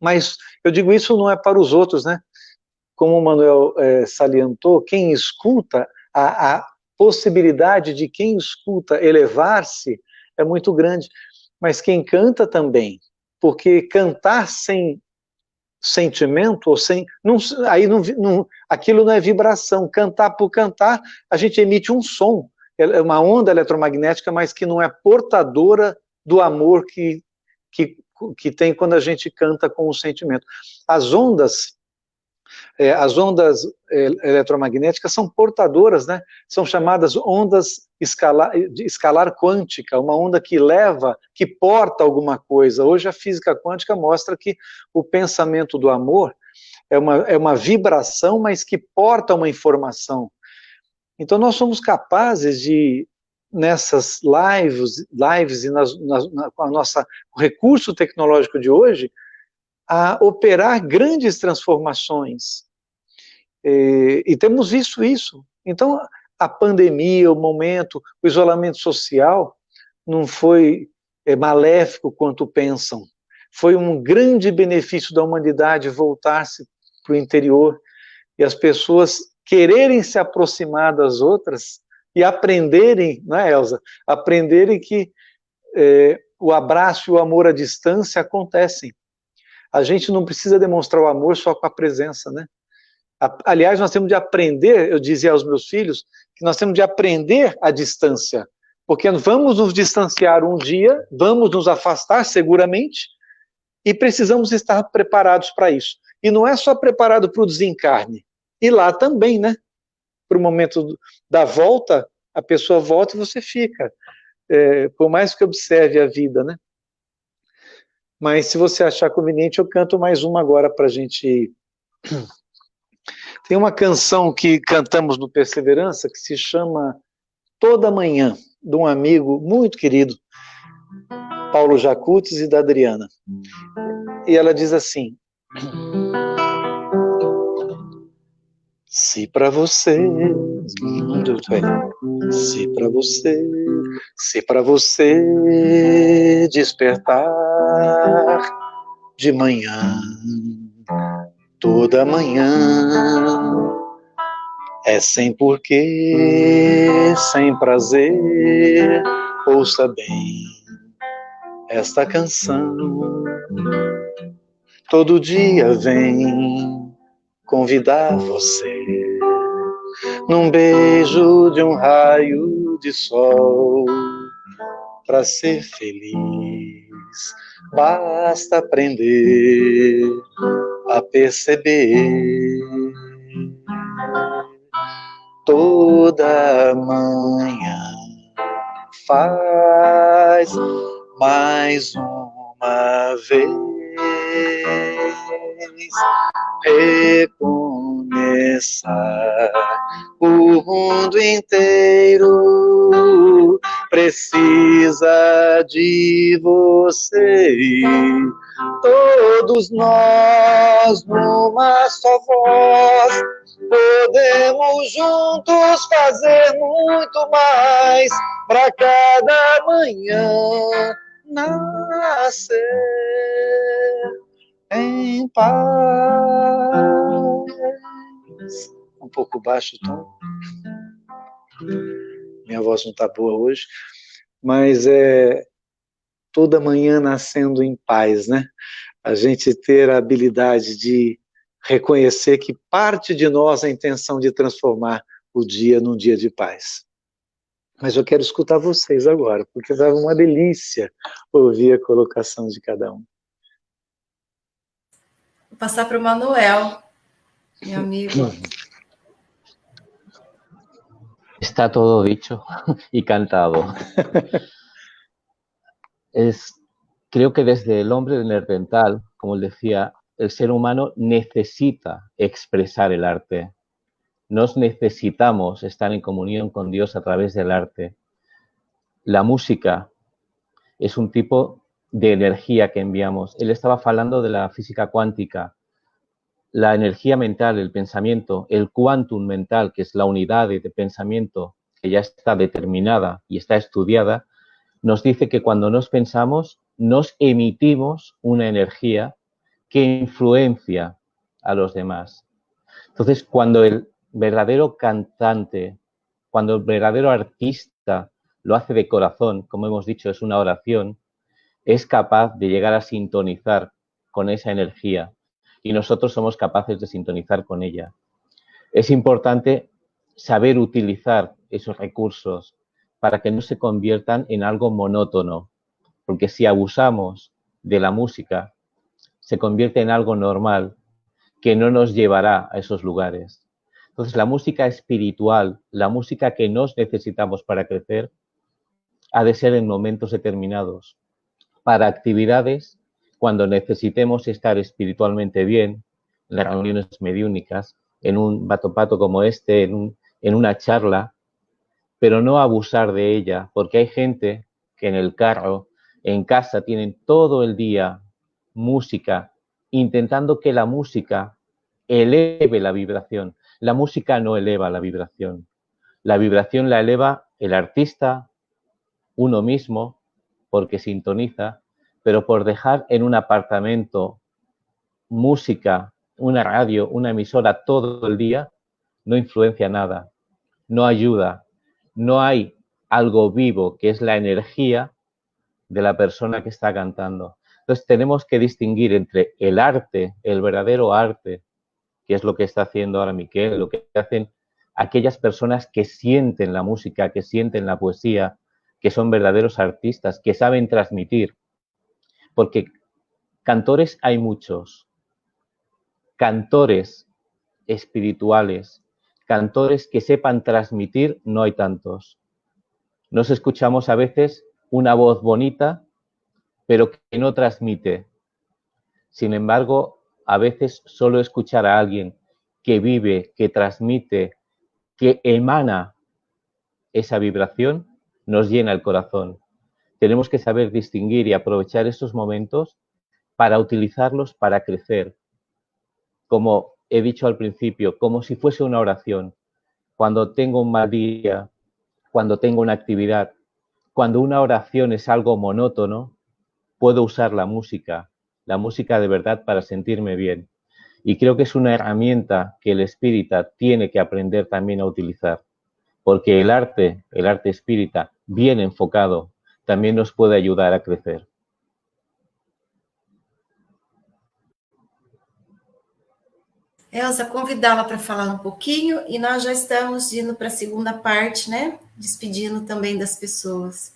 Mas eu digo isso não é para os outros, né? Como o Manuel salientou, quem escuta, a possibilidade de quem escuta elevar-se é muito grande. Mas quem canta também, porque cantar sem sentimento, ou sem, não, aí aquilo não é vibração. Cantar por cantar, a gente emite um som, é uma onda eletromagnética, mas que não é portadora do amor que tem quando a gente canta com o sentimento. As ondas eletromagnéticas são portadoras, né? São chamadas ondas escalar quântica, uma onda que leva, que porta alguma coisa. Hoje a física quântica mostra que o pensamento do amor é uma vibração, mas que porta uma informação. Então nós somos capazes de, nessas lives e com o recurso tecnológico de hoje, a operar grandes transformações. E temos visto isso. Então, a pandemia, o momento, o isolamento social não foi maléfico quanto pensam. Foi um grande benefício da humanidade voltar-se para o interior e as pessoas quererem se aproximar das outras e aprenderem, não é, Elza? Aprenderem que o abraço e o amor à distância acontecem. A gente não precisa demonstrar o amor só com a presença, né? Aliás, nós temos de aprender, eu dizia aos meus filhos, que nós temos de aprender a distância, porque vamos nos distanciar um dia, vamos nos afastar seguramente, e precisamos estar preparados para isso. E não é só preparado para o desencarne, e lá também, né? Para o momento da volta, a pessoa volta e você fica, por mais que observe a vida, né? Mas se você achar conveniente, eu canto mais uma agora para a gente... Tem uma canção que cantamos no Perseverança que se chama Toda Manhã, de um amigo muito querido, Paulo Jacutes e da Adriana. E ela diz assim: se para você, se para você despertar de manhã, toda manhã, é sem porquê, sem prazer, ouça bem esta canção. Todo dia vem convidar você num beijo de um raio de sol para ser feliz. Basta aprender a perceber. Toda manhã faz mais uma vez recomeçar. O mundo inteiro precisa de você. Todos nós, numa só voz, podemos juntos fazer muito mais para cada manhã nascer em paz. Um pouco baixo o tom. Minha voz não está boa hoje, mas toda manhã nascendo em paz, né? A gente ter a habilidade de reconhecer que parte de nós a intenção de transformar o dia num dia de paz. Mas eu quero escutar vocês agora, porque vai uma delícia ouvir a colocação de cada um. Vou passar para o Manuel, meu amigo. Está todo dicho y cantado. Creo que desde el hombre neandertal, como él decía, el ser humano necesita expresar el arte. Nos necesitamos estar en comunión con Dios a través del arte. La música es un tipo de energía que enviamos. Él estaba hablando de la física cuántica. La energía mental, el pensamiento, el quantum mental, que es la unidad de pensamiento que ya está determinada y está estudiada, nos dice que cuando nos pensamos, nos emitimos una energía que influencia a los demás. Entonces, cuando el verdadero cantante, cuando el verdadero artista lo hace de corazón, como hemos dicho, es una oración, es capaz de llegar a sintonizar con esa energía. y nosotros somos capaces de sintonizar con ella. Es importante saber utilizar esos recursos para que no se conviertan en algo monótono, porque si abusamos de la música, se convierte en algo normal que no nos llevará a esos lugares. Entonces, la música espiritual, la música que nos necesitamos para crecer, ha de ser en momentos determinados, para actividades cuando necesitemos estar espiritualmente bien, en las reuniones mediúnicas, en un batopato como este, en una charla, pero no abusar de ella, porque hay gente que en el carro, en casa, tienen todo el día música, intentando que la música eleve la vibración. La música no eleva la vibración. La vibración la eleva el artista, uno mismo, porque sintoniza, pero por dejar en un apartamento música, una radio, una emisora todo el día, no influencia nada, no ayuda, no hay algo vivo que es la energía de la persona que está cantando. Entonces tenemos que distinguir entre el arte, el verdadero arte, que es lo que está haciendo ahora Miquel, lo que hacen aquellas personas que sienten la música, que sienten la poesía, que son verdaderos artistas, que saben transmitir. Porque cantores hay muchos, cantores espirituales, cantores que sepan transmitir, no hay tantos. Nos escuchamos a veces una voz bonita, pero que no transmite. Sin embargo, a veces solo escuchar a alguien que vive, que transmite, que emana esa vibración, nos llena el corazón. Tenemos que saber distinguir y aprovechar estos momentos para utilizarlos para crecer. Como he dicho al principio, como si fuese una oración. Cuando tengo un mal día, cuando tengo una actividad, cuando una oración es algo monótono, puedo usar la música de verdad para sentirme bien. Y creo que es una herramienta que el espírita tiene que aprender también a utilizar, porque el arte espírita, bien enfocado, también nos puede ayudar a crecer. Elza, convidá-la para falar um pouquinho e nós já estamos indo para a segunda parte, né? Despedindo também das pessoas.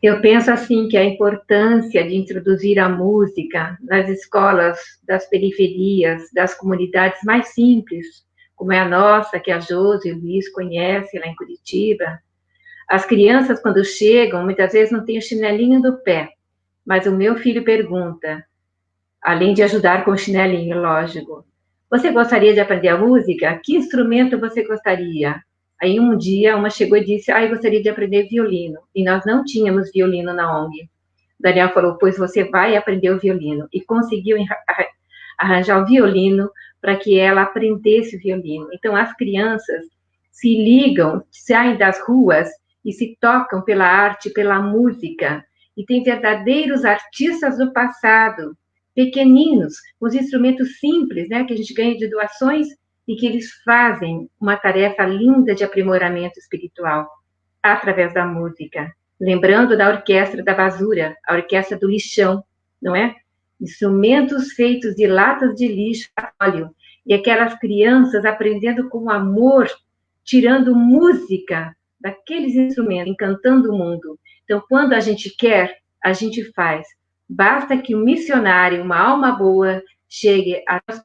Eu penso assim que a importância de introduzir a música nas escolas das periferias, das comunidades mais simples, como é a nossa, que a Josi e o Luiz conhecem lá em Curitiba. As crianças, quando chegam, muitas vezes não têm o chinelinho do pé, mas o meu filho pergunta, além de ajudar com o chinelinho, lógico, você gostaria de aprender a música? Que instrumento você gostaria? Aí um dia uma chegou e disse, eu gostaria de aprender violino. E nós não tínhamos violino na ONG. Daniel falou, pois você vai aprender o violino. E conseguiu arranjar o violino para que ela aprendesse o violino. Então as crianças se ligam, saem das ruas e se tocam pela arte, pela música. E tem verdadeiros artistas do passado, pequeninos, os instrumentos simples, né, que a gente ganha de doações, e que eles fazem uma tarefa linda de aprimoramento espiritual através da música. Lembrando da orquestra da basura, a orquestra do lixão, não é? Instrumentos feitos de latas de lixo, óleo, e aquelas crianças aprendendo com amor, tirando música daqueles instrumentos, encantando o mundo. Então, quando a gente quer, a gente faz. Basta que um missionário, uma alma boa, chegue a nós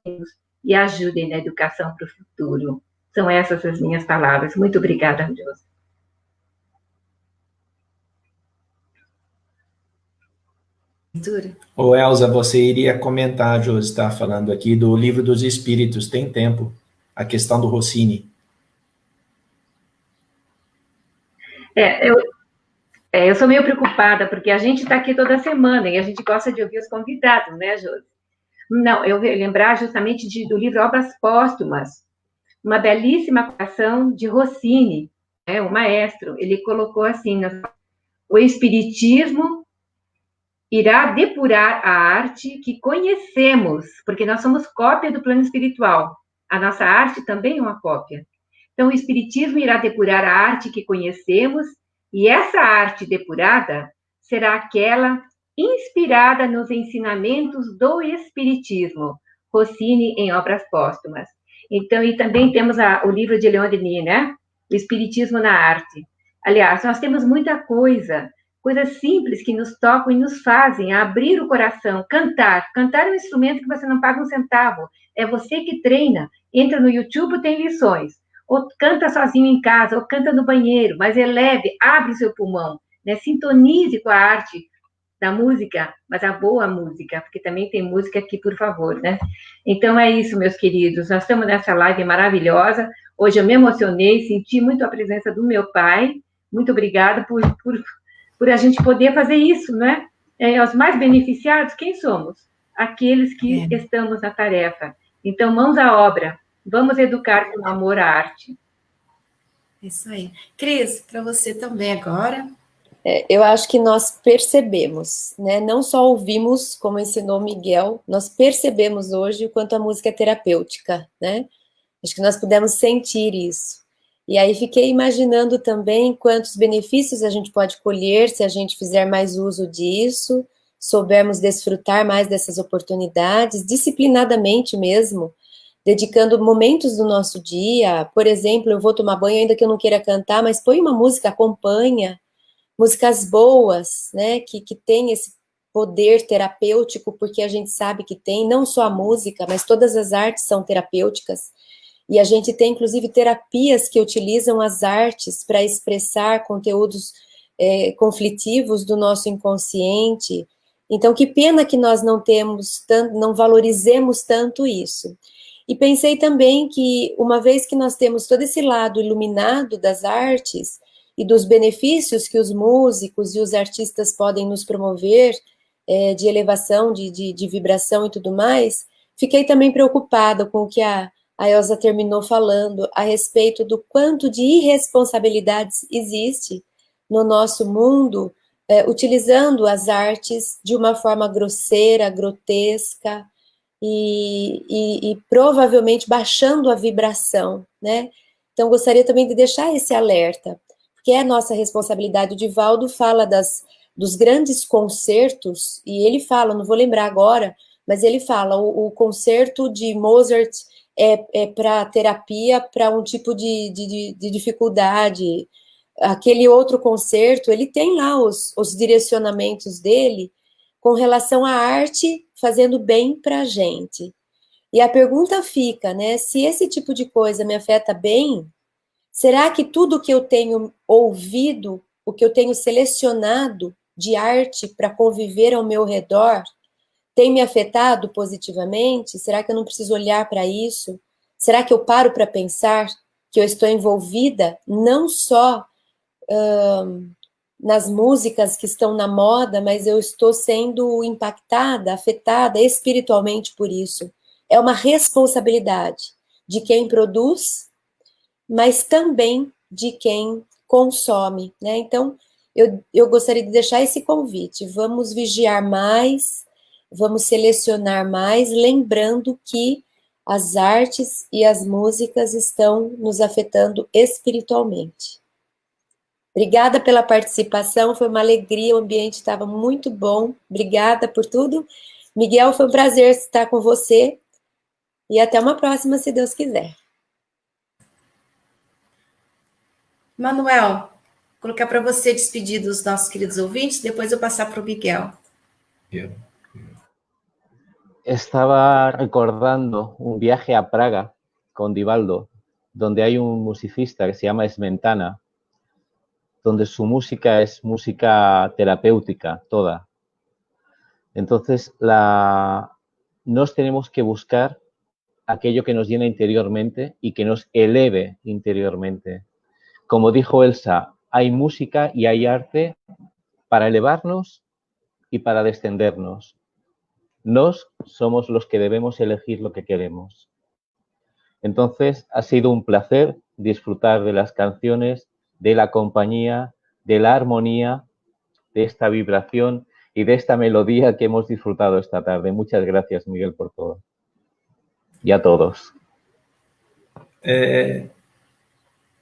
e ajudem na educação para o futuro. São essas as minhas palavras. Muito obrigada, Josi. Ô, Elza, você iria comentar, Josi está falando aqui, do Livro dos Espíritos, tem tempo, a questão do Rossini. Eu sou meio preocupada, porque a gente está aqui toda semana e a gente gosta de ouvir os convidados, né, Josi? Não, eu vou lembrar justamente do livro Obras Póstumas, uma belíssima canção de Rossini, né, o maestro. Ele colocou assim, o Espiritismo irá depurar a arte que conhecemos, porque nós somos cópia do plano espiritual. A nossa arte também é uma cópia. Então, o Espiritismo irá depurar a arte que conhecemos, e essa arte depurada será aquela inspirada nos ensinamentos do Espiritismo, Rossini em Obras Póstumas. Então, e também temos o livro de Leon Denis, né? O Espiritismo na Arte. Aliás, nós temos muita coisas simples que nos tocam e nos fazem abrir o coração, cantar. Cantar é um instrumento que você não paga um centavo. É você que treina. Entra no YouTube, tem lições. Ou canta sozinho em casa, ou canta no banheiro, mas eleve, abre seu pulmão, né? Sintonize com a arte da música, mas a boa música, porque também tem música aqui, por favor, né? Então é isso, meus queridos, nós estamos nessa live maravilhosa, hoje eu me emocionei, senti muito a presença do meu pai, muito obrigada por a gente poder fazer isso, né? Os mais beneficiados, quem somos? Aqueles que estamos na tarefa. Então, mãos à obra, vamos educar com amor à arte. Isso aí. Cris, para você também agora. Eu acho que nós percebemos, né? Não só ouvimos, como ensinou Miguel, nós percebemos hoje o quanto a música é terapêutica, né? Acho que nós pudemos sentir isso. E aí fiquei imaginando também quantos benefícios a gente pode colher se a gente fizer mais uso disso, soubermos desfrutar mais dessas oportunidades, disciplinadamente mesmo, dedicando momentos do nosso dia. Por exemplo, eu vou tomar banho, ainda que eu não queira cantar, mas põe uma música, acompanha, músicas boas, né, que tem esse poder terapêutico, porque a gente sabe que tem, não só a música, mas todas as artes são terapêuticas, e a gente tem, inclusive, terapias que utilizam as artes para expressar conteúdos conflitivos do nosso inconsciente. Então, que pena que nós não temos tanto, não valorizemos tanto isso. E pensei também que, uma vez que nós temos todo esse lado iluminado das artes, e dos benefícios que os músicos e os artistas podem nos promover, de elevação, de vibração e tudo mais, fiquei também preocupada com o que a Elza terminou falando a respeito do quanto de irresponsabilidades existe no nosso mundo, utilizando as artes de uma forma grosseira, grotesca, e provavelmente baixando a vibração, né? Então, gostaria também de deixar esse alerta, que é a nossa responsabilidade. O Divaldo fala dos grandes concertos, e ele fala, não vou lembrar agora, mas ele fala, o concerto de Mozart é para terapia, para um tipo de dificuldade. Aquele outro concerto, ele tem lá os direcionamentos dele com relação à arte fazendo bem para a gente. E a pergunta fica, né, se esse tipo de coisa me afeta bem, será que tudo que eu tenho ouvido, o que eu tenho selecionado de arte para conviver ao meu redor, tem me afetado positivamente? Será que eu não preciso olhar para isso? Será que eu paro para pensar que eu estou envolvida não só nas músicas que estão na moda, mas eu estou sendo impactada, afetada espiritualmente por isso? É uma responsabilidade de quem produz, mas também de quem consome, né? Então, eu gostaria de deixar esse convite. Vamos vigiar mais, vamos selecionar mais, lembrando que as artes e as músicas estão nos afetando espiritualmente. Obrigada pela participação, foi uma alegria, o ambiente estava muito bom. Obrigada por tudo. Miguel, foi um prazer estar com você e até uma próxima, se Deus quiser. Manuel, vou colocar para você despedir dos nossos queridos ouvintes, depois eu passar para o Miguel. Estaba recordando un viaje a Praga con Divaldo, donde hay un musicista que se llama Smetana, donde su música es música terapéutica, toda. Entonces, nos tenemos que buscar aquello que nos llena interiormente y que nos eleve interiormente. Como dijo Elsa, hay música y hay arte para elevarnos y para descendernos. Nos somos los que debemos elegir lo que queremos. Entonces, ha sido un placer disfrutar de las canciones, de la compañía, de la armonía, de esta vibración y de esta melodía que hemos disfrutado esta tarde. Muchas gracias, Miguel, por todo. E a todos.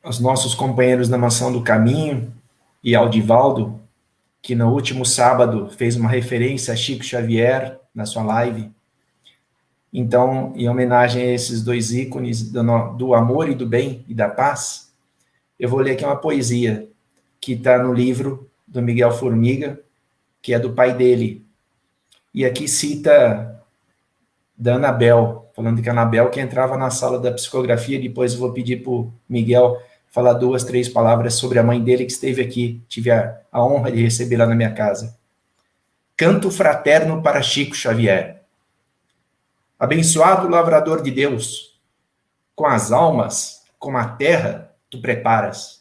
Aos nossos companheiros na Mansão do Caminho e ao Divaldo, que no último sábado fez uma referência a Chico Xavier na sua live. Então, em homenagem a esses dois ícones do amor e do bem e da paz, eu vou ler aqui uma poesia que está no livro do Miguel Formiga, que é do pai dele. E aqui cita da Anabel, falando que a Anabel que entrava na sala da psicografia, depois eu vou pedir para o Miguel falar 2, 3 palavras sobre a mãe dele que esteve aqui, tive a honra de recebê-la na minha casa. Canto fraterno para Chico Xavier. Abençoado lavrador de Deus, com as almas, com a terra, tu preparas,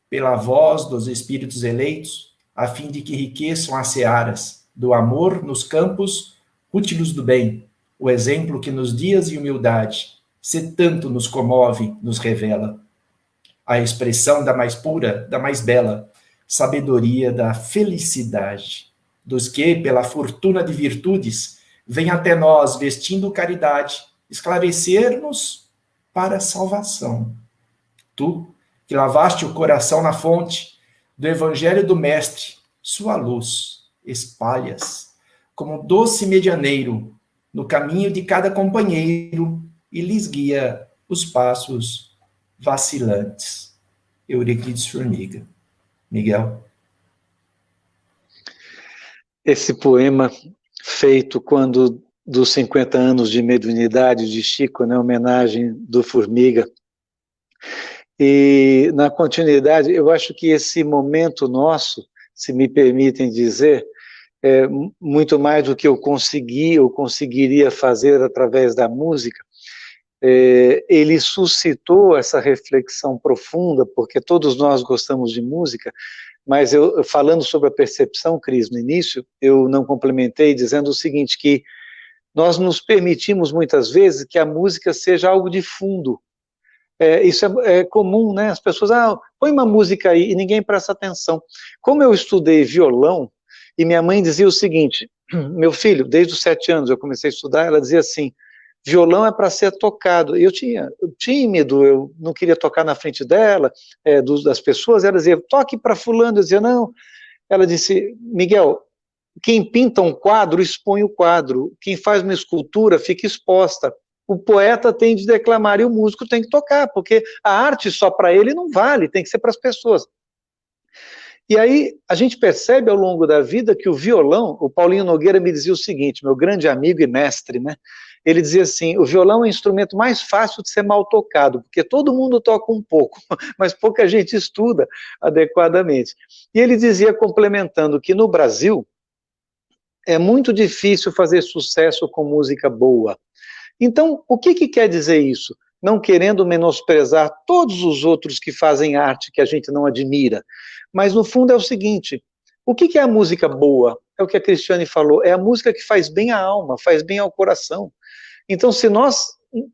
pela voz dos espíritos eleitos, a fim de que enriqueçam as searas do amor nos campos útilos do bem, o exemplo que nos dias de humildade, se tanto nos comove, nos revela. A expressão da mais pura, da mais bela, sabedoria da felicidade, dos que, pela fortuna de virtudes, vem até nós, vestindo caridade, esclarecer-nos para a salvação. Tu, que lavaste o coração na fonte do Evangelho do Mestre, sua luz espalhas, como doce medianeiro, no caminho de cada companheiro, e lhes guia os passos vacilantes. Euríclides Formiga. Miguel. Esse poema feito quando dos 50 anos de mediunidade de Chico, né, homenagem do Formiga. E na continuidade, eu acho que esse momento nosso, se me permitem dizer, é muito mais do que eu consegui ou conseguiria fazer através da música. Ele suscitou essa reflexão profunda, porque todos nós gostamos de música, mas eu falando sobre a percepção, Cris, no início, eu não complementei dizendo o seguinte, que nós nos permitimos muitas vezes que a música seja algo de fundo. Isso é comum, né? As pessoas, põe uma música aí, e ninguém presta atenção. Como eu estudei violão, e minha mãe dizia o seguinte, meu filho, desde os 7 anos eu comecei a estudar, ela dizia assim, violão é para ser tocado. Eu tinha tímido, eu não queria tocar na frente dela, das pessoas, ela dizia, toque para fulano, eu dizia, não. Ela disse, Miguel, quem pinta um quadro, expõe o quadro, quem faz uma escultura, fica exposta. O poeta tem de declamar e o músico tem que tocar, porque a arte só para ele não vale, tem que ser para as pessoas. E aí a gente percebe ao longo da vida que o violão, o Paulinho Nogueira me dizia o seguinte, meu grande amigo e mestre, né? Ele dizia assim, o violão é o instrumento mais fácil de ser mal tocado, porque todo mundo toca um pouco, mas pouca gente estuda adequadamente. E ele dizia, complementando, que no Brasil é muito difícil fazer sucesso com música boa. Então, o que quer dizer isso? Não querendo menosprezar todos os outros que fazem arte que a gente não admira, mas no fundo é o seguinte, o que é a música boa? É o que a Cristiane falou, é a música que faz bem à alma, faz bem ao coração. Então, se nós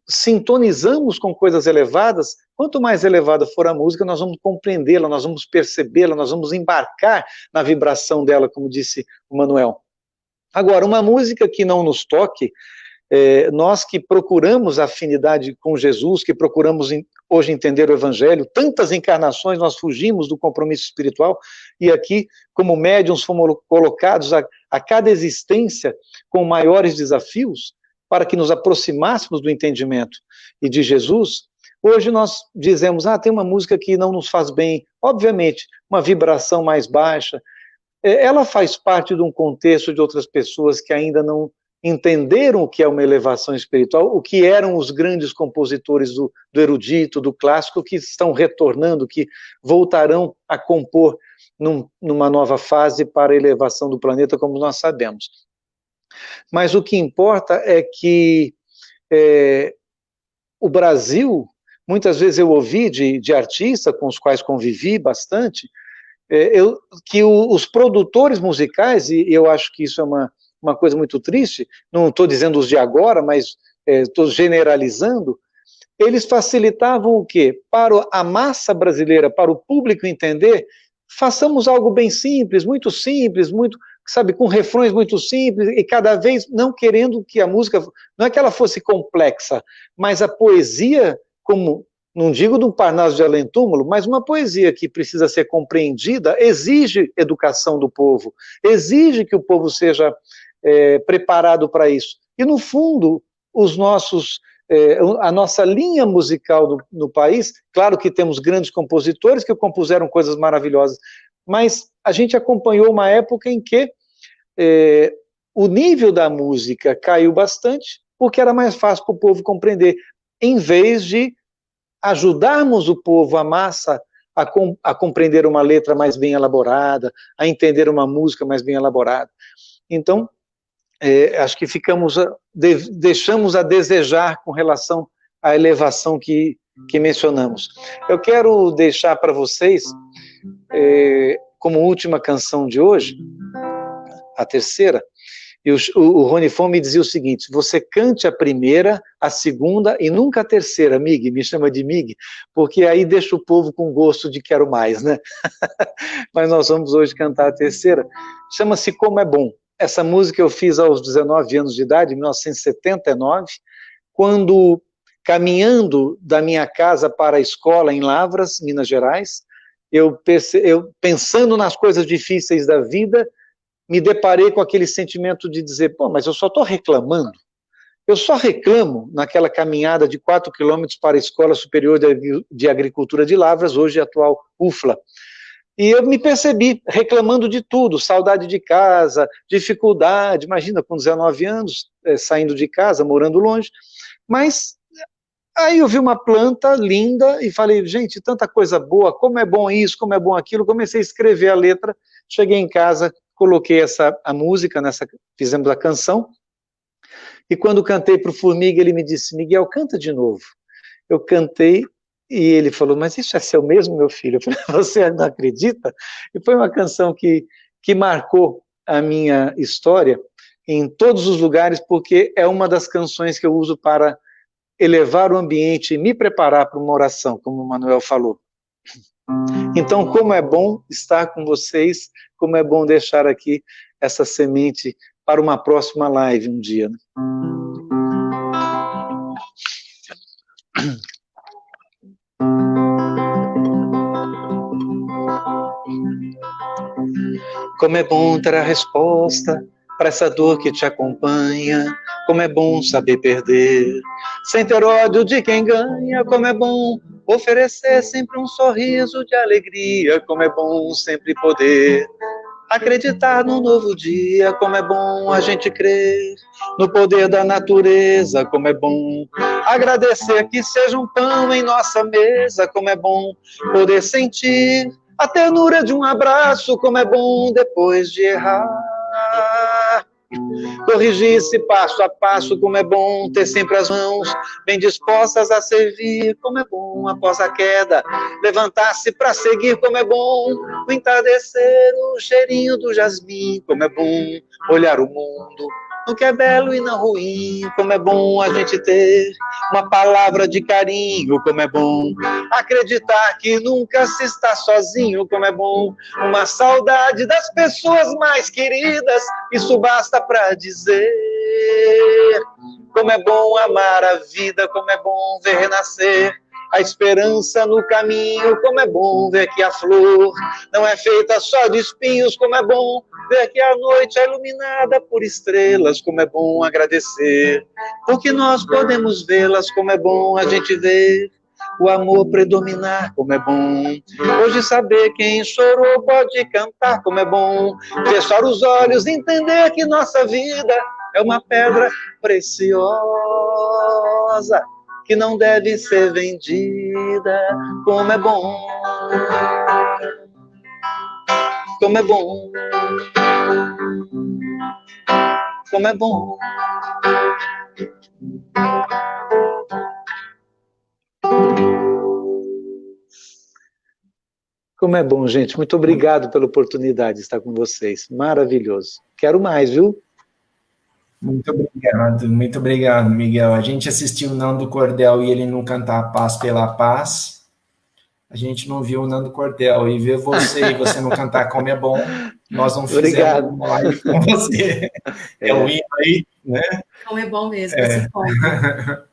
sintonizamos com coisas elevadas, quanto mais elevada for a música, nós vamos compreendê-la, nós vamos percebê-la, nós vamos embarcar na vibração dela, como disse o Manuel. Agora, uma música que não nos toque, nós que procuramos afinidade com Jesus, que procuramos hoje entender o Evangelho, tantas encarnações nós fugimos do compromisso espiritual, e aqui, como médiuns, fomos colocados a cada existência com maiores desafios, para que nos aproximássemos do entendimento e de Jesus. Hoje nós dizemos, tem uma música que não nos faz bem, obviamente, uma vibração mais baixa, ela faz parte de um contexto de outras pessoas que ainda não entenderam o que é uma elevação espiritual, o que eram os grandes compositores do erudito, do clássico, que estão retornando, que voltarão a compor numa nova fase para a elevação do planeta, como nós sabemos. Mas o que importa é que o Brasil, muitas vezes eu ouvi de artistas com os quais convivi bastante, que os produtores musicais, e eu acho que isso é uma coisa muito triste, não estou dizendo os de agora, mas estou generalizando, eles facilitavam o quê? Para a massa brasileira, para o público entender, façamos algo bem simples, muito, sabe, com refrões muito simples, e cada vez não querendo que a música, não é que ela fosse complexa, mas a poesia, como não digo do Parnaso de Além-Túmulo, mas uma poesia que precisa ser compreendida, exige educação do povo, exige que o povo seja preparado para isso. E, no fundo, a nossa linha musical no país, claro que temos grandes compositores que compuseram coisas maravilhosas, mas a gente acompanhou uma época em que o nível da música caiu bastante, porque era mais fácil para o povo compreender, em vez de ajudarmos o povo, a massa, a compreender uma letra mais bem elaborada, a entender uma música mais bem elaborada. Então, acho que deixamos a desejar com relação à elevação que mencionamos. Eu quero deixar para vocês, como última canção de hoje, a terceira, e o Rony Fon me dizia o seguinte: você cante a primeira, a segunda e nunca a terceira, Mig, me chama de Mig, porque aí deixa o povo com gosto de quero mais, né? Mas nós vamos hoje cantar a terceira, chama-se Como é Bom. Essa música eu fiz aos 19 anos de idade, em 1979, quando, caminhando da minha casa para a escola em Lavras, Minas Gerais, eu pensando nas coisas difíceis da vida, me deparei com aquele sentimento de dizer, pô, mas eu só estou reclamando. Eu só reclamo naquela caminhada de 4 quilômetros para a Escola Superior de Agricultura de Lavras, hoje atual UFLA. E eu me percebi reclamando de tudo, saudade de casa, dificuldade, imagina, com 19 anos, saindo de casa, morando longe. Mas aí eu vi uma planta linda e falei, gente, tanta coisa boa, como é bom isso, como é bom aquilo. Comecei a escrever a letra, cheguei em casa, coloquei a música, fizemos a canção, e quando cantei para o Formiga, ele me disse, Miguel, canta de novo. Eu cantei, e ele falou, mas isso é seu mesmo, meu filho? Eu falei, você não acredita? E foi uma canção que marcou a minha história em todos os lugares, porque é uma das canções que eu uso para elevar o ambiente e me preparar para uma oração, como o Manuel falou. Então, como é bom estar com vocês, como é bom deixar aqui essa semente para uma próxima live um dia. Né? Como é bom ter a resposta para essa dor que te acompanha, como é bom saber perder, sem ter ódio de quem ganha, como é bom oferecer sempre um sorriso de alegria, como é bom sempre poder acreditar num novo dia, como é bom a gente crer no poder da natureza, como é bom agradecer que seja um pão em nossa mesa, como é bom poder sentir a ternura de um abraço, como é bom depois de errar. Corrigir-se passo a passo, como é bom ter sempre as mãos bem dispostas a servir, como é bom após a queda levantar-se para seguir, como é bom o entardecer, o cheirinho do jasmim, como é bom olhar o mundo no que é belo e não ruim, como é bom a gente ter uma palavra de carinho, como é bom acreditar que nunca se está sozinho, como é bom uma saudade das pessoas mais queridas, isso basta para dizer. Como é bom amar a vida, como é bom ver renascer a esperança no caminho, como é bom ver que a flor não é feita só de espinhos, como é bom ver que a noite é iluminada por estrelas, como é bom agradecer, porque nós podemos vê-las, como é bom a gente ver o amor predominar, como é bom hoje saber quem chorou pode cantar, como é bom fechar os olhos e entender que nossa vida é uma pedra preciosa que não deve ser vendida, como é bom, como é bom, como é bom. Como é bom, gente. Muito obrigado pela oportunidade de estar com vocês. Maravilhoso. Quero mais, viu? Muito obrigado, Miguel. A gente assistiu o Nando Cordel e ele não cantar a paz pela paz. A gente não viu o Nando Cordel e ver você e você não cantar como é bom. nós não Obrigado. fizemos uma live com você. É o hino aí, né? Como é bom mesmo esse ponto.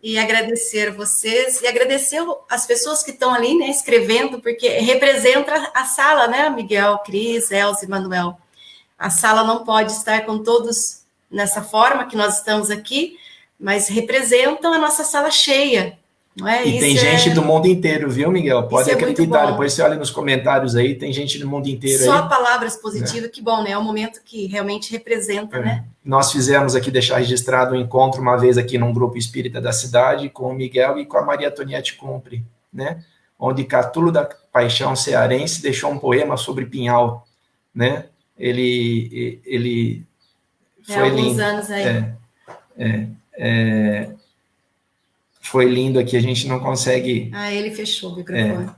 E agradecer vocês, e agradecer as pessoas que estão ali, né, escrevendo, porque representa a sala, né, Miguel, Cris, Elza e Manuel. A sala não pode estar com todos nessa forma que nós estamos aqui, mas representam a nossa sala cheia. Não é? E tem gente do mundo inteiro, viu, Miguel? Pode acreditar, depois você olha nos comentários aí, tem gente do mundo inteiro aí. Só palavras positivas, que bom, né? É um momento que realmente representa, né? Nós fizemos aqui, deixar registrado um encontro uma vez aqui num grupo espírita da cidade, com o Miguel e com a Maria Antoniette Cumpre, né? Onde Catulo da Paixão Cearense deixou um poema sobre Pinhal, né? Ele foi alguns lindo. Anos aí. Foi lindo aqui, a gente não consegue... ele fechou o microfone.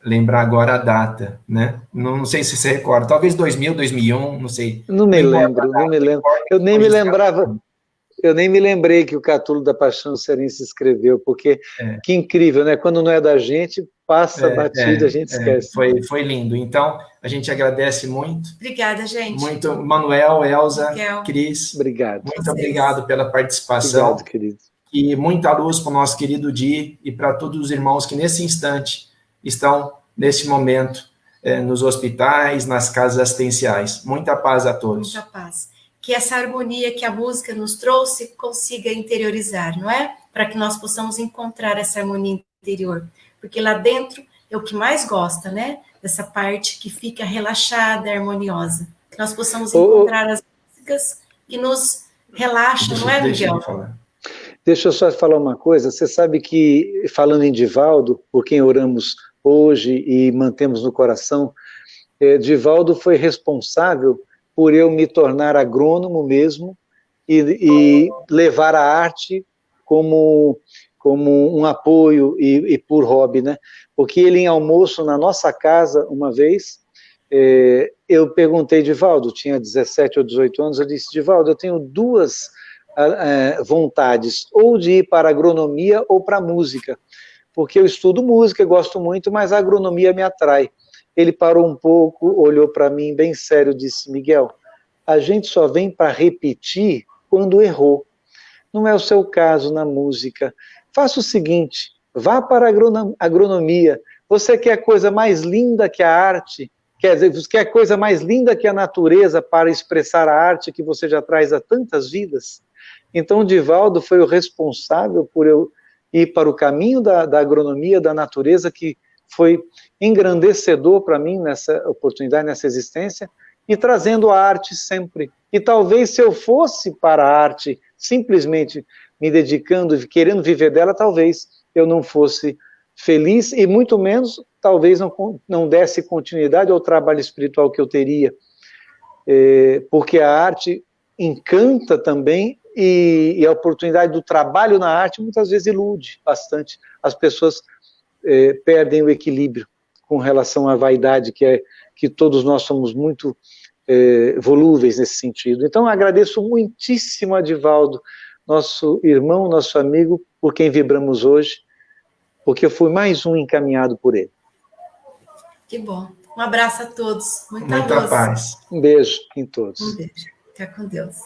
Lembrar agora a data, né? Não sei se você recorda, talvez 2000, 2001, não sei. Não me lembro. Eu nem me lembrava, eu nem me lembrei que o Catulo da Paixão Cearense escreveu, porque que incrível, né? Quando não é da gente, passa batido, a gente esquece. Foi lindo. Então, a gente agradece muito. Obrigada, gente. Muito, Manuel, Elza, Cris. Obrigado. Muito obrigado pela participação. Obrigado, querido. E muita luz para o nosso querido Di e para todos os irmãos que nesse instante estão, nesse momento, nos hospitais, nas casas assistenciais. Muita paz a todos. Muita paz. Que essa harmonia que a música nos trouxe consiga interiorizar, não é? Para que nós possamos encontrar essa harmonia interior. Porque lá dentro é o que mais gosta, né? Dessa parte que fica relaxada, harmoniosa. Que nós possamos encontrar as músicas que nos relaxam, não é, Miguel? Deixa eu só falar uma coisa. Você sabe que, falando em Divaldo, por quem oramos hoje e mantemos no coração, Divaldo foi responsável por eu me tornar agrônomo mesmo e levar a arte como um apoio e por hobby, né? Porque ele, em almoço na nossa casa, uma vez, eu perguntei, Divaldo, tinha 17 ou 18 anos, eu disse, Divaldo, eu tenho duas vontades, ou de ir para a agronomia ou para a música, porque eu estudo música, gosto muito, mas a agronomia me atrai. Ele parou um pouco, olhou para mim bem sério, disse, Miguel, a gente só vem para repetir quando errou. Não é o seu caso na música. Faça o seguinte, vá para a agronomia. Você quer coisa mais linda que a arte? Quer dizer, você quer coisa mais linda que a natureza para expressar a arte que você já traz a tantas vidas? Então, o Divaldo foi o responsável por eu ir para o caminho da agronomia, da natureza, que foi engrandecedor para mim nessa oportunidade, nessa existência, e trazendo a arte sempre. E talvez se eu fosse para a arte, simplesmente me dedicando e querendo viver dela, talvez eu não fosse feliz e muito menos, talvez não desse continuidade ao trabalho espiritual que eu teria. Porque a arte encanta também e a oportunidade do trabalho na arte muitas vezes ilude bastante. As pessoas perdem o equilíbrio com relação à vaidade, que todos nós somos muito volúveis nesse sentido. Então, agradeço muitíssimo a Divaldo, nosso irmão, nosso amigo, por quem vibramos hoje, porque eu fui mais um encaminhado por ele. Que bom. Um abraço a todos. Muita paz. Um beijo em todos. Um beijo. Fica com Deus.